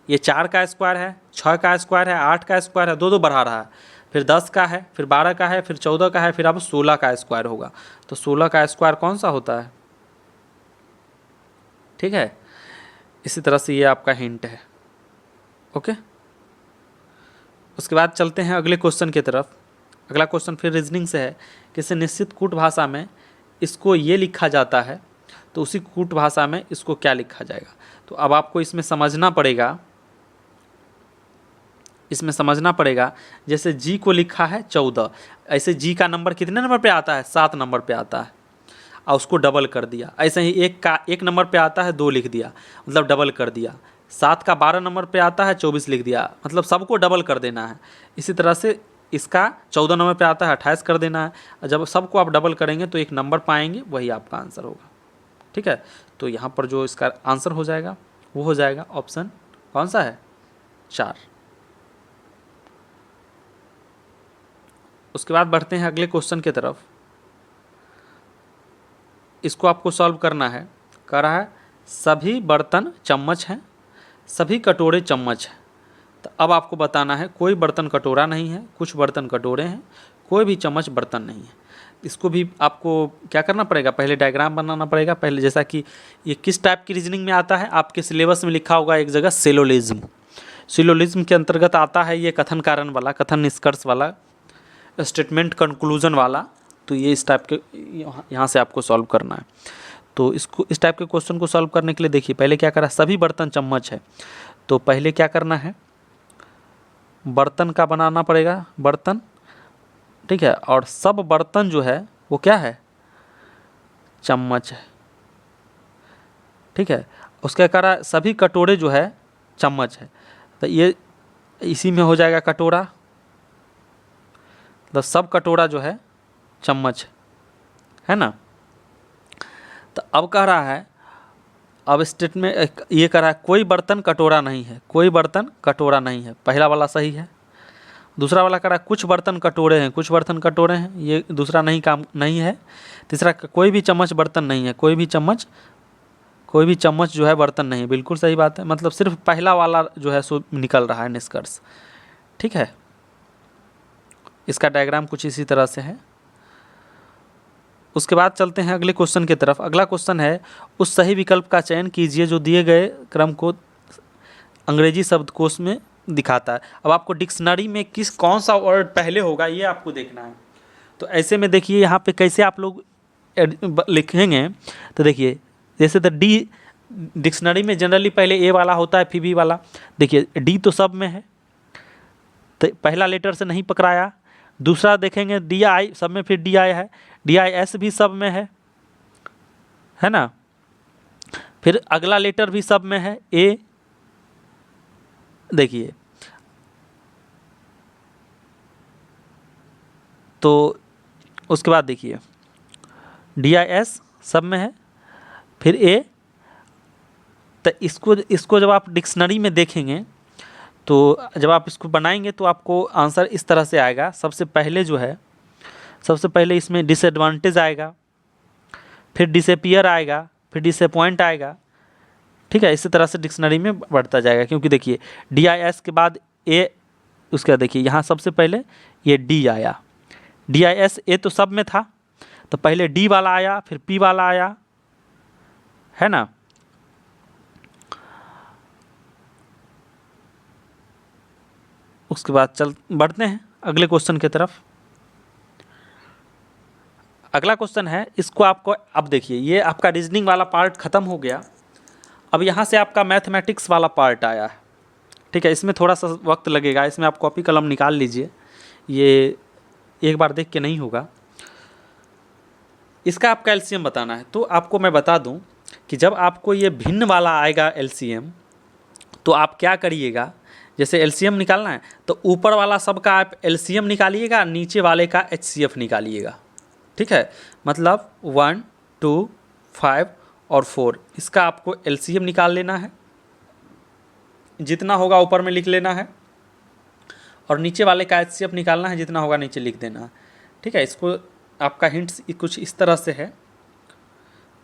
ये 4 का स्क्वायर है, 6 का स्क्वायर है, 8 का स्क्वायर है, 2 बढ़ा रहा है, फिर 10 का है, फिर 12 का है, फिर 14 का है, फिर अब 16 का स्क्वायर होगा। तो 16 का स्क्वायर कौन सा होता है? ठीक है, इसी तरह से ये आपका हिंट है। ओके, उसके बाद चलते हैं अगले क्वेश्चन की तरफ। अगला क्वेश्चन फिर रीजनिंग से है। किसी निश्चित कूट भाषा में इसको ये लिखा जाता है, तो उसी कूट भाषा में इसको क्या लिखा जाएगा। तो अब आपको इसमें समझना पड़ेगा, जैसे जी को लिखा है 14, ऐसे जी का नंबर कितने नंबर पे आता है, 7 नंबर पे आता है, और उसको डबल कर दिया। ऐसे ही 1 नंबर पे आता है 2 लिख दिया, मतलब डबल कर दिया। 7 का 12 नंबर पे आता है 24 लिख दिया, मतलब सबको डबल कर देना है। इसी तरह से इसका 14 नंबर पे आता है 28 कर देना है। और जब सबको आप डबल करेंगे तो एक नंबर पाएंगे, वही आपका आंसर होगा। ठीक है, तो यहाँ पर जो इसका आंसर हो जाएगा वो हो जाएगा ऑप्शन कौन सा है, 4। उसके बाद बढ़ते हैं अगले क्वेश्चन की तरफ। इसको आपको सॉल्व करना है। कह रहा है सभी बर्तन चम्मच हैं, सभी कटोरे चम्मच हैं। तो अब आपको बताना है कोई बर्तन कटोरा नहीं है, कुछ बर्तन कटोरे हैं, कोई भी चम्मच बर्तन नहीं है। इसको भी आपको क्या करना पड़ेगा, पहले डायग्राम बनाना पड़ेगा। पहले जैसा कि ये किस टाइप की रीजनिंग में आता है, आपके सिलेबस में लिखा होगा एक जगह सिलोलिज्म। सिलोलिज्म के अंतर्गत आता है ये कथन कारण वाला, कथन निष्कर्ष वाला, स्टेटमेंट कंक्लूजन वाला। तो ये इस टाइप के यहाँ से आपको सॉल्व करना है। तो इसको इस टाइप के क्वेश्चन को सॉल्व करने के लिए देखिए पहले क्या करा, सभी बर्तन चम्मच है। तो पहले क्या करना है, बर्तन का बनाना पड़ेगा, बर्तन, ठीक है। और सब बर्तन जो है वो क्या है, चम्मच है, ठीक है। उसके कह रहा है सभी कटोरे जो है चम्मच है। तो ये इसी में हो जाएगा कटोरा, तो सब कटोरा जो है चम्मच है ना। तो अब कह रहा है, अब स्टेटमेंट ये कह रहा है कोई बर्तन कटोरा नहीं है, कोई बर्तन कटोरा नहीं है, पहला वाला सही है। दूसरा वाला कह रहा है कुछ बर्तन कटोरे हैं, कुछ बर्तन कटोरे हैं, ये दूसरा नहीं काम नहीं है। तीसरा कोई भी चम्मच बर्तन नहीं है, कोई भी चम्मच जो है बर्तन नहीं है, बिल्कुल सही बात है। मतलब सिर्फ पहला वाला जो है सो निकल रहा है निष्कर्ष, ठीक है। इसका डायग्राम कुछ इसी तरह से है। उसके बाद चलते हैं अगले क्वेश्चन की तरफ। अगला क्वेश्चन है उस सही विकल्प का चयन कीजिए जो दिए गए क्रम को अंग्रेजी शब्दकोश में दिखाता है। अब आपको डिक्शनरी में कौन सा वर्ड पहले होगा ये आपको देखना है। तो ऐसे में देखिए यहाँ पे कैसे आप लोग लिखेंगे। तो देखिए जैसे तो डी डिक्शनरी में जनरली पहले ए वाला होता है फिर बी वाला। देखिए डी तो सब में है, तो पहला लेटर से नहीं पकड़ाया। दूसरा देखेंगे डी आई सब में, फिर डी आई है, डी आई एस भी सब में है ना। फिर अगला लेटर भी सब में है, ए। देखिए तो उसके बाद देखिए डी आई एस सब में है, फिर ए। तो इसको जब आप डिक्शनरी में देखेंगे तो जब आप इसको बनाएंगे तो आपको आंसर इस तरह से आएगा। सबसे पहले इसमें डिसएडवांटेज आएगा, फिर डिसअपीयर आएगा, फिर डिसअपॉइंट आएगा, ठीक है। इसी तरह से डिक्शनरी में बढ़ता जाएगा। क्योंकि देखिए डी आई एस के बाद ए, उसके बाद देखिए यहाँ सबसे पहले ये डी आया, डी आई एस ए तो सब में था, तो पहले डी वाला आया, फिर पी वाला आया, है ना। उसके बाद बढ़ते हैं अगले क्वेश्चन की तरफ। अगला क्वेश्चन है, इसको आपको अब देखिए ये आपका रीजनिंग वाला पार्ट ख़त्म हो गया। अब यहाँ से आपका मैथमेटिक्स वाला पार्ट आया है, ठीक है। इसमें थोड़ा सा वक्त लगेगा, इसमें आप कॉपी कलम निकाल लीजिए, ये एक बार देख के नहीं होगा। इसका आपका एलसीएम बताना है। तो आपको मैं बता दूं कि जब आपको ये भिन्न वाला आएगा एलसीएम तो आप क्या करिएगा, जैसे एलसीएम निकालना है तो ऊपर वाला सबका आप एलसीएम निकालिएगा, नीचे वाले का एचसीएफ निकालिएगा, ठीक है। मतलब 1, 2, 5 और 4 इसका आपको एलसीएम निकाल लेना है, जितना होगा ऊपर में लिख लेना है, और नीचे वाले का एचसीएफ निकालना है, जितना होगा नीचे लिख देना है, ठीक है। इसको आपका हिंट्स कुछ इस तरह से है।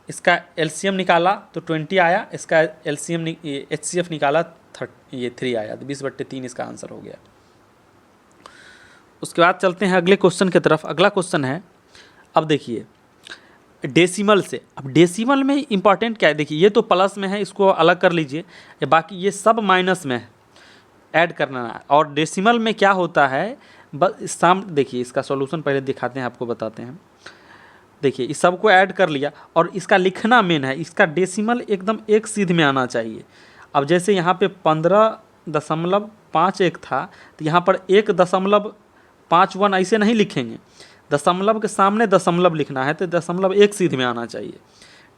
इसका एलसीएम निकाला तो 20 आया, इसका एलसीएम एचसीएफ निकाला 3 आया, तो 20/3 इसका आंसर हो गया। उसके बाद चलते हैं अगले क्वेश्चन की तरफ। अगला क्वेश्चन है, अब देखिए डेसिमल से। अब डेसिमल में इंपॉर्टेंट क्या है, देखिए ये तो प्लस में है, इसको अलग कर लीजिए, बाकी ये सब माइनस में है, ऐड करना है। और डेसिमल में क्या होता है, बस देखिए इसका सॉल्यूशन पहले दिखाते हैं, आपको बताते हैं। देखिए इस सबको ऐड कर लिया और इसका लिखना मेन है, इसका डेसिमल एकदम एक सीध में आना चाहिए। अब जैसे यहाँ पे 15.51 था, तो यहाँ पर 1.51 ऐसे नहीं लिखेंगे, दशमलव के सामने दशमलव लिखना है, तो दशमलव एक सीध में आना चाहिए,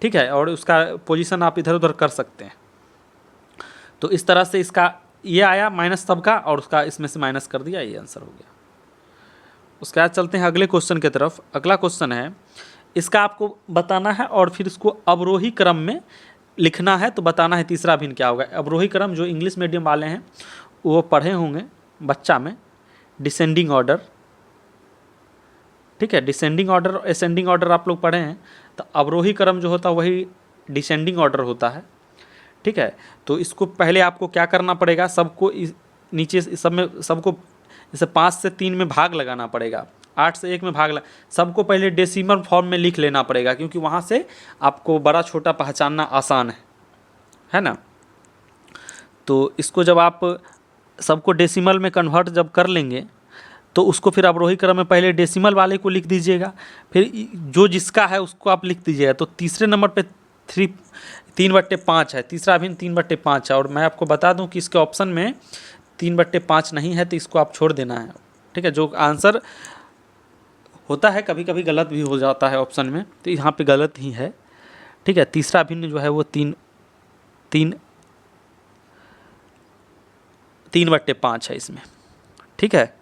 ठीक है। और उसका पोजीशन आप इधर उधर कर सकते हैं। तो इस तरह से इसका ये आया माइनस सबका, और उसका इसमें से माइनस कर दिया, ये आंसर हो गया। उसके बाद चलते हैं अगले क्वेश्चन की तरफ। अगला क्वेश्चन है, इसका आपको बताना है और फिर इसको अवरोही क्रम में लिखना है, तो बताना है तीसरा भिन्न क्या होगा। अवरोही क्रम जो इंग्लिश मीडियम वाले हैं वो पढ़े होंगे बच्चा में, डिसेंडिंग ऑर्डर, ठीक है। डिसेंडिंग ऑर्डर, असेंडिंग ऑर्डर आप लोग पढ़े हैं, तो अवरोही क्रम जो होता है वही डिसेंडिंग ऑर्डर होता है, ठीक है। तो इसको पहले आपको क्या करना पड़ेगा, सबको नीचे सब में सबको जैसे 5 से 3 में भाग लगाना पड़ेगा, 8 से 1 में भाग सबको पहले डेसिमल फॉर्म में लिख लेना पड़ेगा, क्योंकि वहाँ से आपको बड़ा छोटा पहचानना आसान है ना। तो इसको जब आप सबको डेसिमल में कन्वर्ट जब कर लेंगे, तो उसको फिर अवरोही क्रम में पहले डेसिमल वाले को लिख दीजिएगा, फिर जो जिसका है उसको आप लिख दीजिएगा। तो तीसरे नंबर पे 3/5 है, तीसरा अभिन्न 3/5 है। और मैं आपको बता दूं कि इसके ऑप्शन में 3/5 नहीं है, तो इसको आप छोड़ देना है, ठीक है। जो आंसर होता है कभी कभी गलत भी हो जाता है ऑप्शन में, तो यहाँ पे गलत ही है, ठीक है। तीसरा अभिन्न जो है वो 3/5 है इसमें, ठीक है।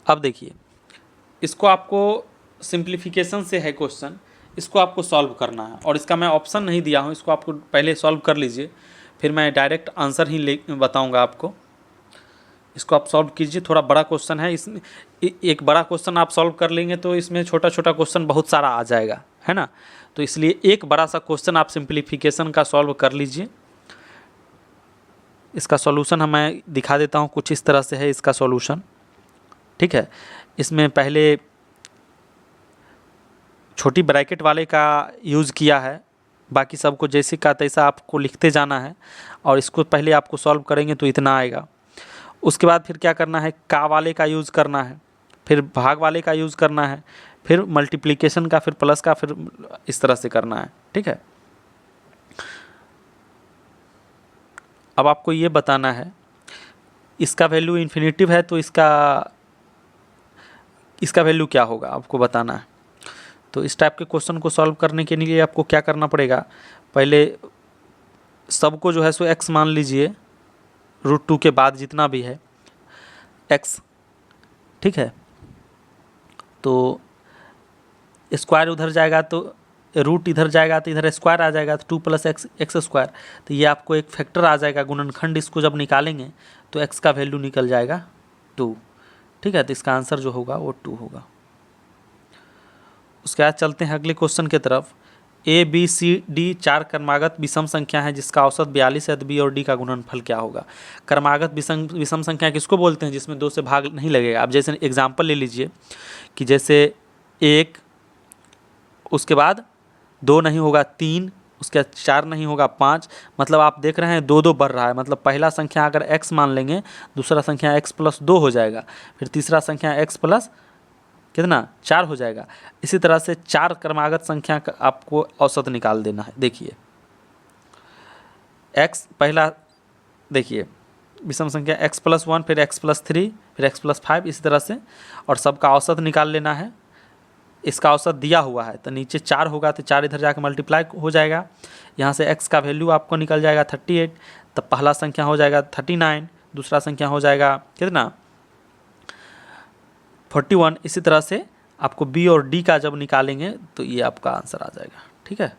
अब देखिए इसको आपको सिंप्लीफिकेशन से है क्वेश्चन, इसको आपको सॉल्व करना है, और इसका मैं ऑप्शन नहीं दिया हूँ, इसको आपको पहले सॉल्व कर लीजिए, फिर मैं डायरेक्ट आंसर ही बताऊँगा आपको। इसको आप सॉल्व कीजिए, थोड़ा बड़ा क्वेश्चन है, इसमें एक बड़ा क्वेश्चन आप सॉल्व कर लेंगे तो इसमें छोटा छोटा क्वेश्चन बहुत सारा आ जाएगा, है ना। तो इसलिए एक बड़ा सा क्वेश्चन आप सिंप्लीफिकेशन का सॉल्व कर लीजिए। इसका सॉल्यूशन मैं दिखा देता हूँ, कुछ इस तरह से है इसका सॉल्यूशन, ठीक है। इसमें पहले छोटी ब्रैकेट वाले का यूज़ किया है, बाकी सबको जैसे का तैसा आपको लिखते जाना है, और इसको पहले आपको सॉल्व करेंगे तो इतना आएगा। उसके बाद फिर क्या करना है, का वाले का यूज़ करना है, फिर भाग वाले का यूज़ करना है, फिर मल्टीप्लिकेशन का, फिर प्लस का, फिर इस तरह से करना है, ठीक है। अब आपको ये बताना है, इसका वैल्यू इन्फिनिटिव है तो इसका वैल्यू क्या होगा आपको बताना है। तो इस टाइप के क्वेश्चन को सॉल्व करने के लिए आपको क्या करना पड़ेगा, पहले सबको जो है सो x मान लीजिए, √2 के बाद जितना भी है x, ठीक है। तो स्क्वायर उधर जाएगा तो रूट इधर जाएगा तो इधर स्क्वायर आ जाएगा, तो 2 + x स्क्वायर, तो ये आपको एक फैक्टर आ जाएगा गुणनखंड। इसको जब निकालेंगे तो x का वैल्यू निकल जाएगा 2, ठीक है। तो इसका आंसर जो होगा वो 2 होगा। उसके बाद चलते हैं अगले क्वेश्चन की तरफ। A B C D 4 क्रमागत विषम संख्या है जिसका औसत 42 है, तो B और D का गुणनफल क्या होगा। क्रमागत विषम संख्या किसको बोलते हैं, जिसमें 2 से भाग नहीं लगेगा। अब जैसे एग्जांपल ले लीजिए कि जैसे 1, उसके बाद 2 नहीं होगा 3, उसके बाद 4 नहीं होगा 5, मतलब आप देख रहे हैं 2 बढ़ रहा है। मतलब पहला संख्या अगर x मान लेंगे, दूसरा संख्या x + 2 हो जाएगा, फिर तीसरा संख्या x + कितना 4 हो जाएगा। इसी तरह से 4 क्रमागत संख्या का आपको औसत निकाल देना है। देखिए x पहला, देखिए विषम संख्या x + 1, फिर x + 3, फिर x + 5, इसी तरह से, और सबका औसत निकाल लेना है। इसका औसत दिया हुआ है तो नीचे 4 होगा तो 4 इधर जाकर मल्टीप्लाई हो जाएगा, यहाँ से x का वैल्यू आपको निकल जाएगा 38, तब पहला संख्या हो जाएगा 39, दूसरा संख्या हो जाएगा कितना 41। इसी तरह से आपको B और D का जब निकालेंगे तो ये आपका आंसर आ जाएगा, ठीक है।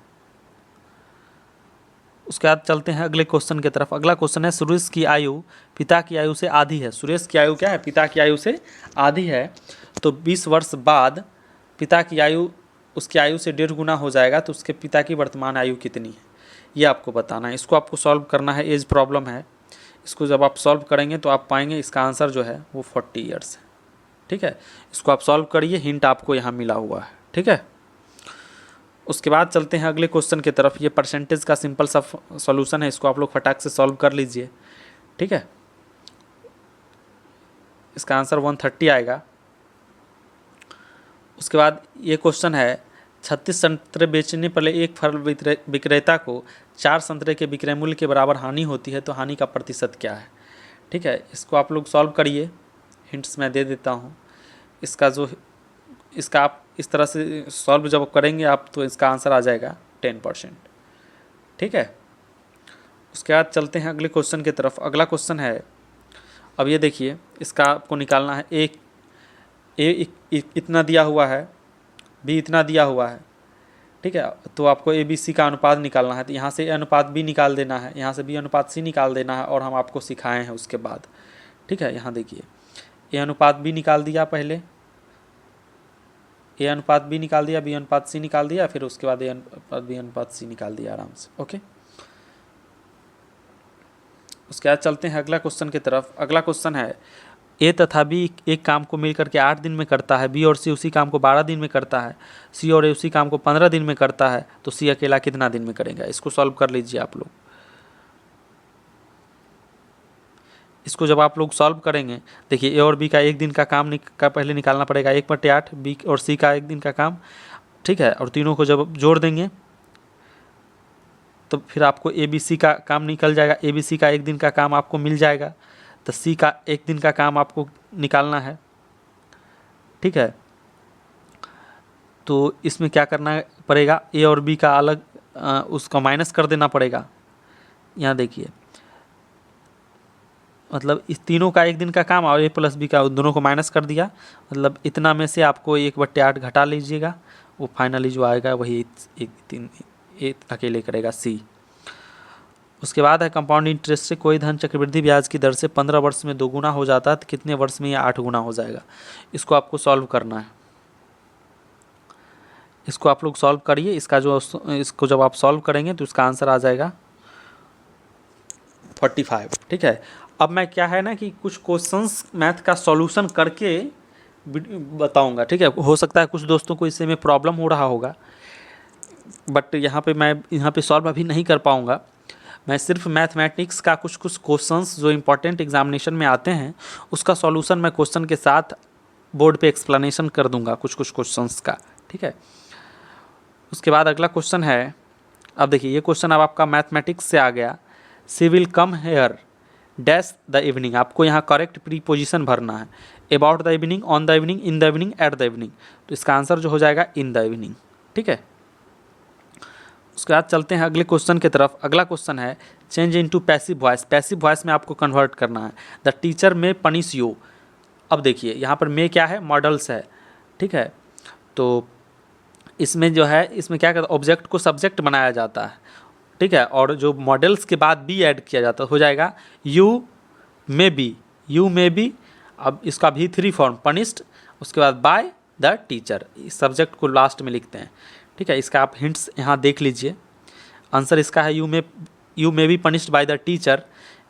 उसके बाद चलते हैं अगले क्वेश्चन की तरफ। अगला क्वेश्चन है, सुरेश की आयु पिता की आयु से आधी है। सुरेश की आयु क्या है, पिता की आयु से आधी है, तो 20 वर्ष बाद पिता की आयु उसकी आयु से 1.5 गुना हो जाएगा, तो उसके पिता की वर्तमान आयु कितनी है, ये आपको बताना है। इसको आपको सॉल्व करना है, एज प्रॉब्लम है। इसको जब आप सॉल्व करेंगे तो आप पाएंगे इसका आंसर जो है वो 40 ईयर्स है, ठीक है। इसको आप सॉल्व करिए, हिंट आपको यहाँ मिला हुआ है, ठीक है। उसके बाद चलते हैं अगले क्वेश्चन की तरफ। ये परसेंटेज का सिंपल सा सॉल्यूशन है, इसको आप लोग फटाक से सॉल्व कर लीजिए, ठीक है। इसका आंसर 130 आएगा। उसके बाद ये क्वेश्चन है 36 संतरे बेचने पर एक फल विक्रेता को 4 संतरे के विक्रय मूल्य के बराबर हानि होती है तो हानि का प्रतिशत क्या है। ठीक है, इसको आप लोग सॉल्व करिए, हिंट्स मैं दे देता हूँ। इसका आप इस तरह से सॉल्व जब करेंगे आप तो इसका आंसर आ जाएगा 10%। ठीक है, उसके बाद चलते हैं अगले क्वेश्चन की तरफ। अगला क्वेश्चन है, अब ये देखिए, इसका आपको निकालना है। ए इतना दिया हुआ है, बी इतना दिया हुआ है। ठीक है, तो आपको ए बी सी का अनुपात निकालना है। तो यहाँ से ए अनुपात बी निकाल देना है, यहाँ से बी अनुपात सी निकाल देना है, और हम आपको सिखाए हैं उसके बाद। ठीक है, यहाँ देखिए, ए अनुपात बी निकाल दिया, पहले ए अनुपात बी निकाल दिया, बी अनुपात सी निकाल दिया, फिर उसके बाद ए अनुपात बी अनुपात सी निकाल दिया आराम से। ओके, उसके बाद चलते हैं अगला क्वेश्चन की तरफ। अगला क्वेश्चन है, ए तथा बी एक काम को मिलकर के 8 दिन में करता है, बी और सी उसी काम को 12 दिन में करता है, सी और ए उसी काम को 15 दिन में करता है, तो सी अकेला कितना दिन में करेगा। इसको सॉल्व कर लीजिए आप लोग। इसको जब आप लोग सॉल्व करेंगे, देखिए ए और बी का एक दिन का काम का पहले निकालना पड़ेगा, 1/8 बी और सी का एक दिन का काम। ठीक है, और तीनों को जब जोड़ देंगे तो फिर आपको ए बी सी का काम निकल जाएगा। ए बी सी का एक दिन का काम आपको मिल जाएगा, तो सी का एक दिन का काम आपको निकालना है। ठीक है, तो इसमें क्या करना पड़ेगा, ए और बी का अलग उसका माइनस कर देना पड़ेगा। यहाँ देखिए, मतलब इस तीनों का एक दिन का काम और ए प्लस बी का दोनों को माइनस कर दिया, मतलब इतना में से आपको 1/8 घटा लीजिएगा, वो फाइनली जो आएगा वही एक अकेले करेगा सी। उसके बाद है, कंपाउंड इंटरेस्ट से कोई धन चक्रवृद्धि ब्याज की दर से 15 वर्ष में 2 गुना हो जाता है तो कितने वर्ष में ये 8 गुना हो जाएगा। इसको आपको सॉल्व करना है। इसको आप लोग सॉल्व करिए। इसको जब आप सॉल्व करेंगे तो इसका आंसर आ जाएगा 45। ठीक है, अब मैं क्या है ना कि कुछ क्वेश्चंस मैथ का सॉल्यूशन करके बताऊंगा। ठीक है, हो सकता है कुछ दोस्तों को इससे में प्रॉब्लम हो रहा होगा, बट मैं यहाँ पे सॉल्व अभी नहीं कर पाऊँगा। मैं सिर्फ मैथमेटिक्स का कुछ क्वेश्चंस जो इम्पोर्टेंट एग्जामिनेशन में आते हैं उसका सॉल्यूशन मैं क्वेश्चन के साथ बोर्ड पे एक्सप्लेनेशन कर दूंगा कुछ क्वेश्चंस का। ठीक है, उसके बाद अगला क्वेश्चन है, अब देखिए ये क्वेश्चन अब आपका मैथमेटिक्स से आ गया। She will come here dash the evening, आपको यहाँ करेक्ट प्रीपोजिशन भरना है। About the evening, on the evening, in the evening, at the evening, तो इसका आंसर जो हो जाएगा इन द इवनिंग। ठीक है, उसके बाद चलते हैं अगले क्वेश्चन की तरफ। अगला क्वेश्चन है, change into passive voice. Passive voice में आपको कन्वर्ट करना है। द टीचर में पनिश यू। अब देखिए यहाँ पर में क्या है, मॉडल्स है। ठीक है, तो इसमें जो है, इसमें क्या करता है, ऑब्जेक्ट को सब्जेक्ट बनाया जाता है। ठीक है, और जो मॉडल्स के बाद बी ऐड किया जाता है, हो जाएगा you may be. You may be, अब इसका भी 3 फॉर्म, पनिश्ड, उसके बाद बाय द टीचर, इस सब्जेक्ट को लास्ट में लिखते हैं। ठीक है, इसका आप हिंट्स यहाँ देख लीजिए। आंसर इसका है you may be punished by the teacher.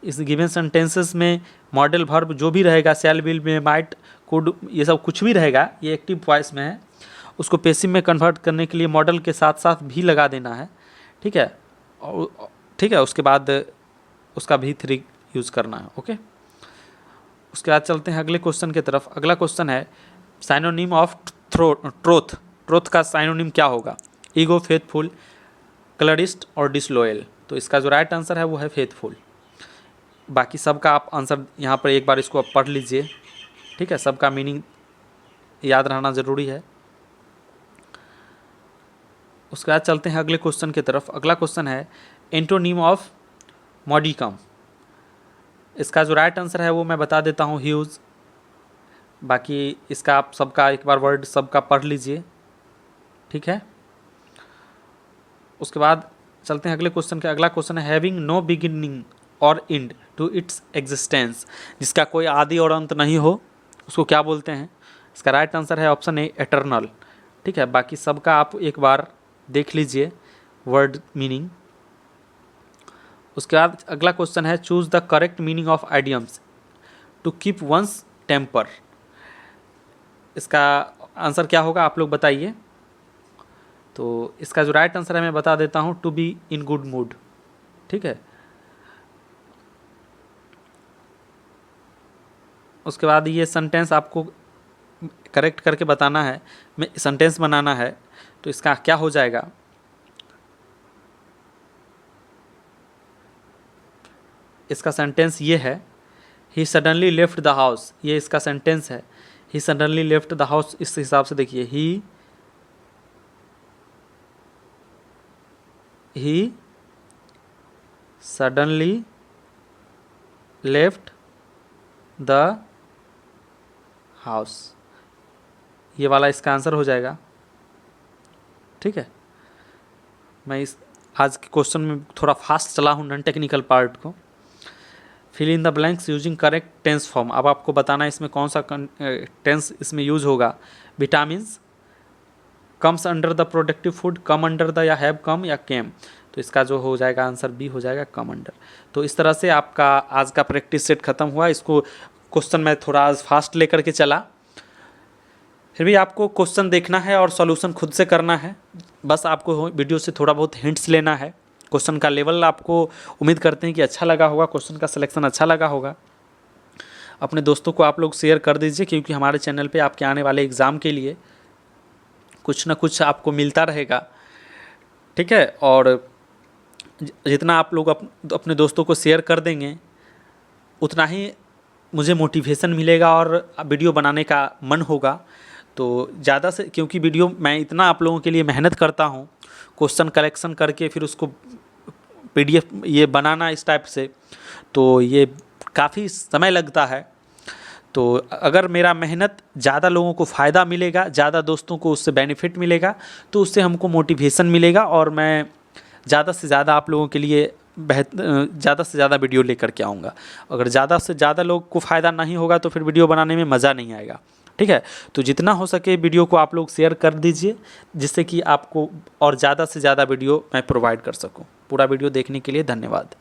इस गिवन सेंटेंसेस में मॉडल वर्ब जो भी रहेगा, शैल, विल, मे, माइट, कुड, ये सब कुछ भी रहेगा, ये एक्टिव वॉइस में है। उसको पैसिव में कन्वर्ट करने के लिए मॉडल के साथ साथ भी लगा देना है। ठीक है, और ठीक है, उसके बाद उसका भी 3 यूज़ करना है। ओके, उसके बाद चलते हैं अगले क्वेश्चन की तरफ। अगला क्वेश्चन है, साइनोनिम ऑफ ट्रोथ। ट्रोथ का साइनोनिम क्या होगा। ईगो, फेथफुल, कलरिस्ट और डिसलॉयल। तो इसका जो राइट आंसर है वो है फेथफुल। बाकी सबका आप आंसर यहाँ पर एक बार इसको आप पढ़ लीजिए। ठीक है, सबका मीनिंग याद रहना ज़रूरी है। उसके बाद चलते हैं अगले क्वेश्चन की तरफ। अगला क्वेश्चन है, एंटोनिम ऑफ मॉडिकम। इसका जो राइट आंसर है वो मैं बता देता हूँ, ह्यूज। बाकी इसका आप सबका एक बार वर्ड सबका पढ़ लीजिए। ठीक है, उसके बाद चलते हैं अगले क्वेश्चन के। अगला क्वेश्चन है, हैविंग नो बिगिनिंग और एंड टू इट्स एग्जिस्टेंस। जिसका कोई आदि और अंत नहीं हो उसको क्या बोलते हैं। इसका राइट आंसर है ऑप्शन ए, एटर्नल। ठीक है, बाकी सबका आप एक बार देख लीजिए वर्ड मीनिंग। उसके बाद अगला क्वेश्चन है, choose the correct meaning of idioms to keep one's temper. इसका आंसर क्या होगा आप लोग बताइए। तो इसका जो राइट आंसर है मैं बता देता हूँ, to be in good mood. ठीक है, उसके बाद ये सेंटेंस आपको करेक्ट करके बताना है, मैं सेंटेंस बनाना है। तो इसका क्या हो जाएगा, इसका सेंटेंस ये है, he suddenly left the house, ये इसका सेंटेंस है। He suddenly left the house, इस हिसाब से देखिए, he suddenly left the house, ये वाला इसका आंसर हो जाएगा। ठीक है, मैं इस आज के क्वेश्चन में थोड़ा फास्ट चला हूँ नॉन टेक्निकल पार्ट को। Fill in the blanks using correct tense form, अब आपको बताना है इसमें कौन सा टेंस इसमें यूज होगा। Vitamins comes under the productive food, come under the, या हैव कम, या केम। तो इसका जो हो जाएगा आंसर बी हो जाएगा, कम अंडर। तो इस तरह से आपका आज का प्रैक्टिस सेट खत्म हुआ। इसको क्वेश्चन मैं थोड़ा आज फास्ट लेकर के चला, फिर भी आपको क्वेश्चन देखना है और सॉल्यूशन खुद से करना है। बस आपको वीडियो से थोड़ा बहुत हिंट्स लेना है। क्वेश्चन का लेवल आपको उम्मीद करते हैं कि अच्छा लगा होगा, क्वेश्चन का सिलेक्शन अच्छा लगा होगा। अपने दोस्तों को आप लोग शेयर कर दीजिए, क्योंकि हमारे चैनल पे आपके आने वाले एग्ज़ाम के लिए कुछ ना कुछ आपको मिलता रहेगा। ठीक है, और जितना आप लोग अपने दोस्तों को शेयर कर देंगे उतना ही मुझे मोटिवेशन मिलेगा और वीडियो बनाने का मन होगा। तो ज़्यादा से, क्योंकि वीडियो मैं इतना आप लोगों के लिए मेहनत करता हूँ, क्वेश्चन कलेक्शन करके फिर उसको PDF ये बनाना इस टाइप से, तो ये काफ़ी समय लगता है। तो अगर मेरा मेहनत ज़्यादा लोगों को फ़ायदा मिलेगा, ज़्यादा दोस्तों को उससे बेनिफिट मिलेगा, तो उससे हमको मोटिवेशन मिलेगा और मैं ज़्यादा से ज़्यादा आप लोगों के लिए ज़्यादा से ज़्यादा वीडियो लेकर के आऊँगा। अगर ज़्यादा से ज़्यादा लोग को फ़ायदा नहीं होगा तो फिर वीडियो बनाने में मज़ा नहीं आएगा। ठीक है, तो जितना हो सके वीडियो को आप लोग शेयर कर दीजिए, जिससे कि आपको और ज़्यादा से ज़्यादा वीडियो मैं प्रोवाइड कर सकूँ। पूरा वीडियो देखने के लिए धन्यवाद।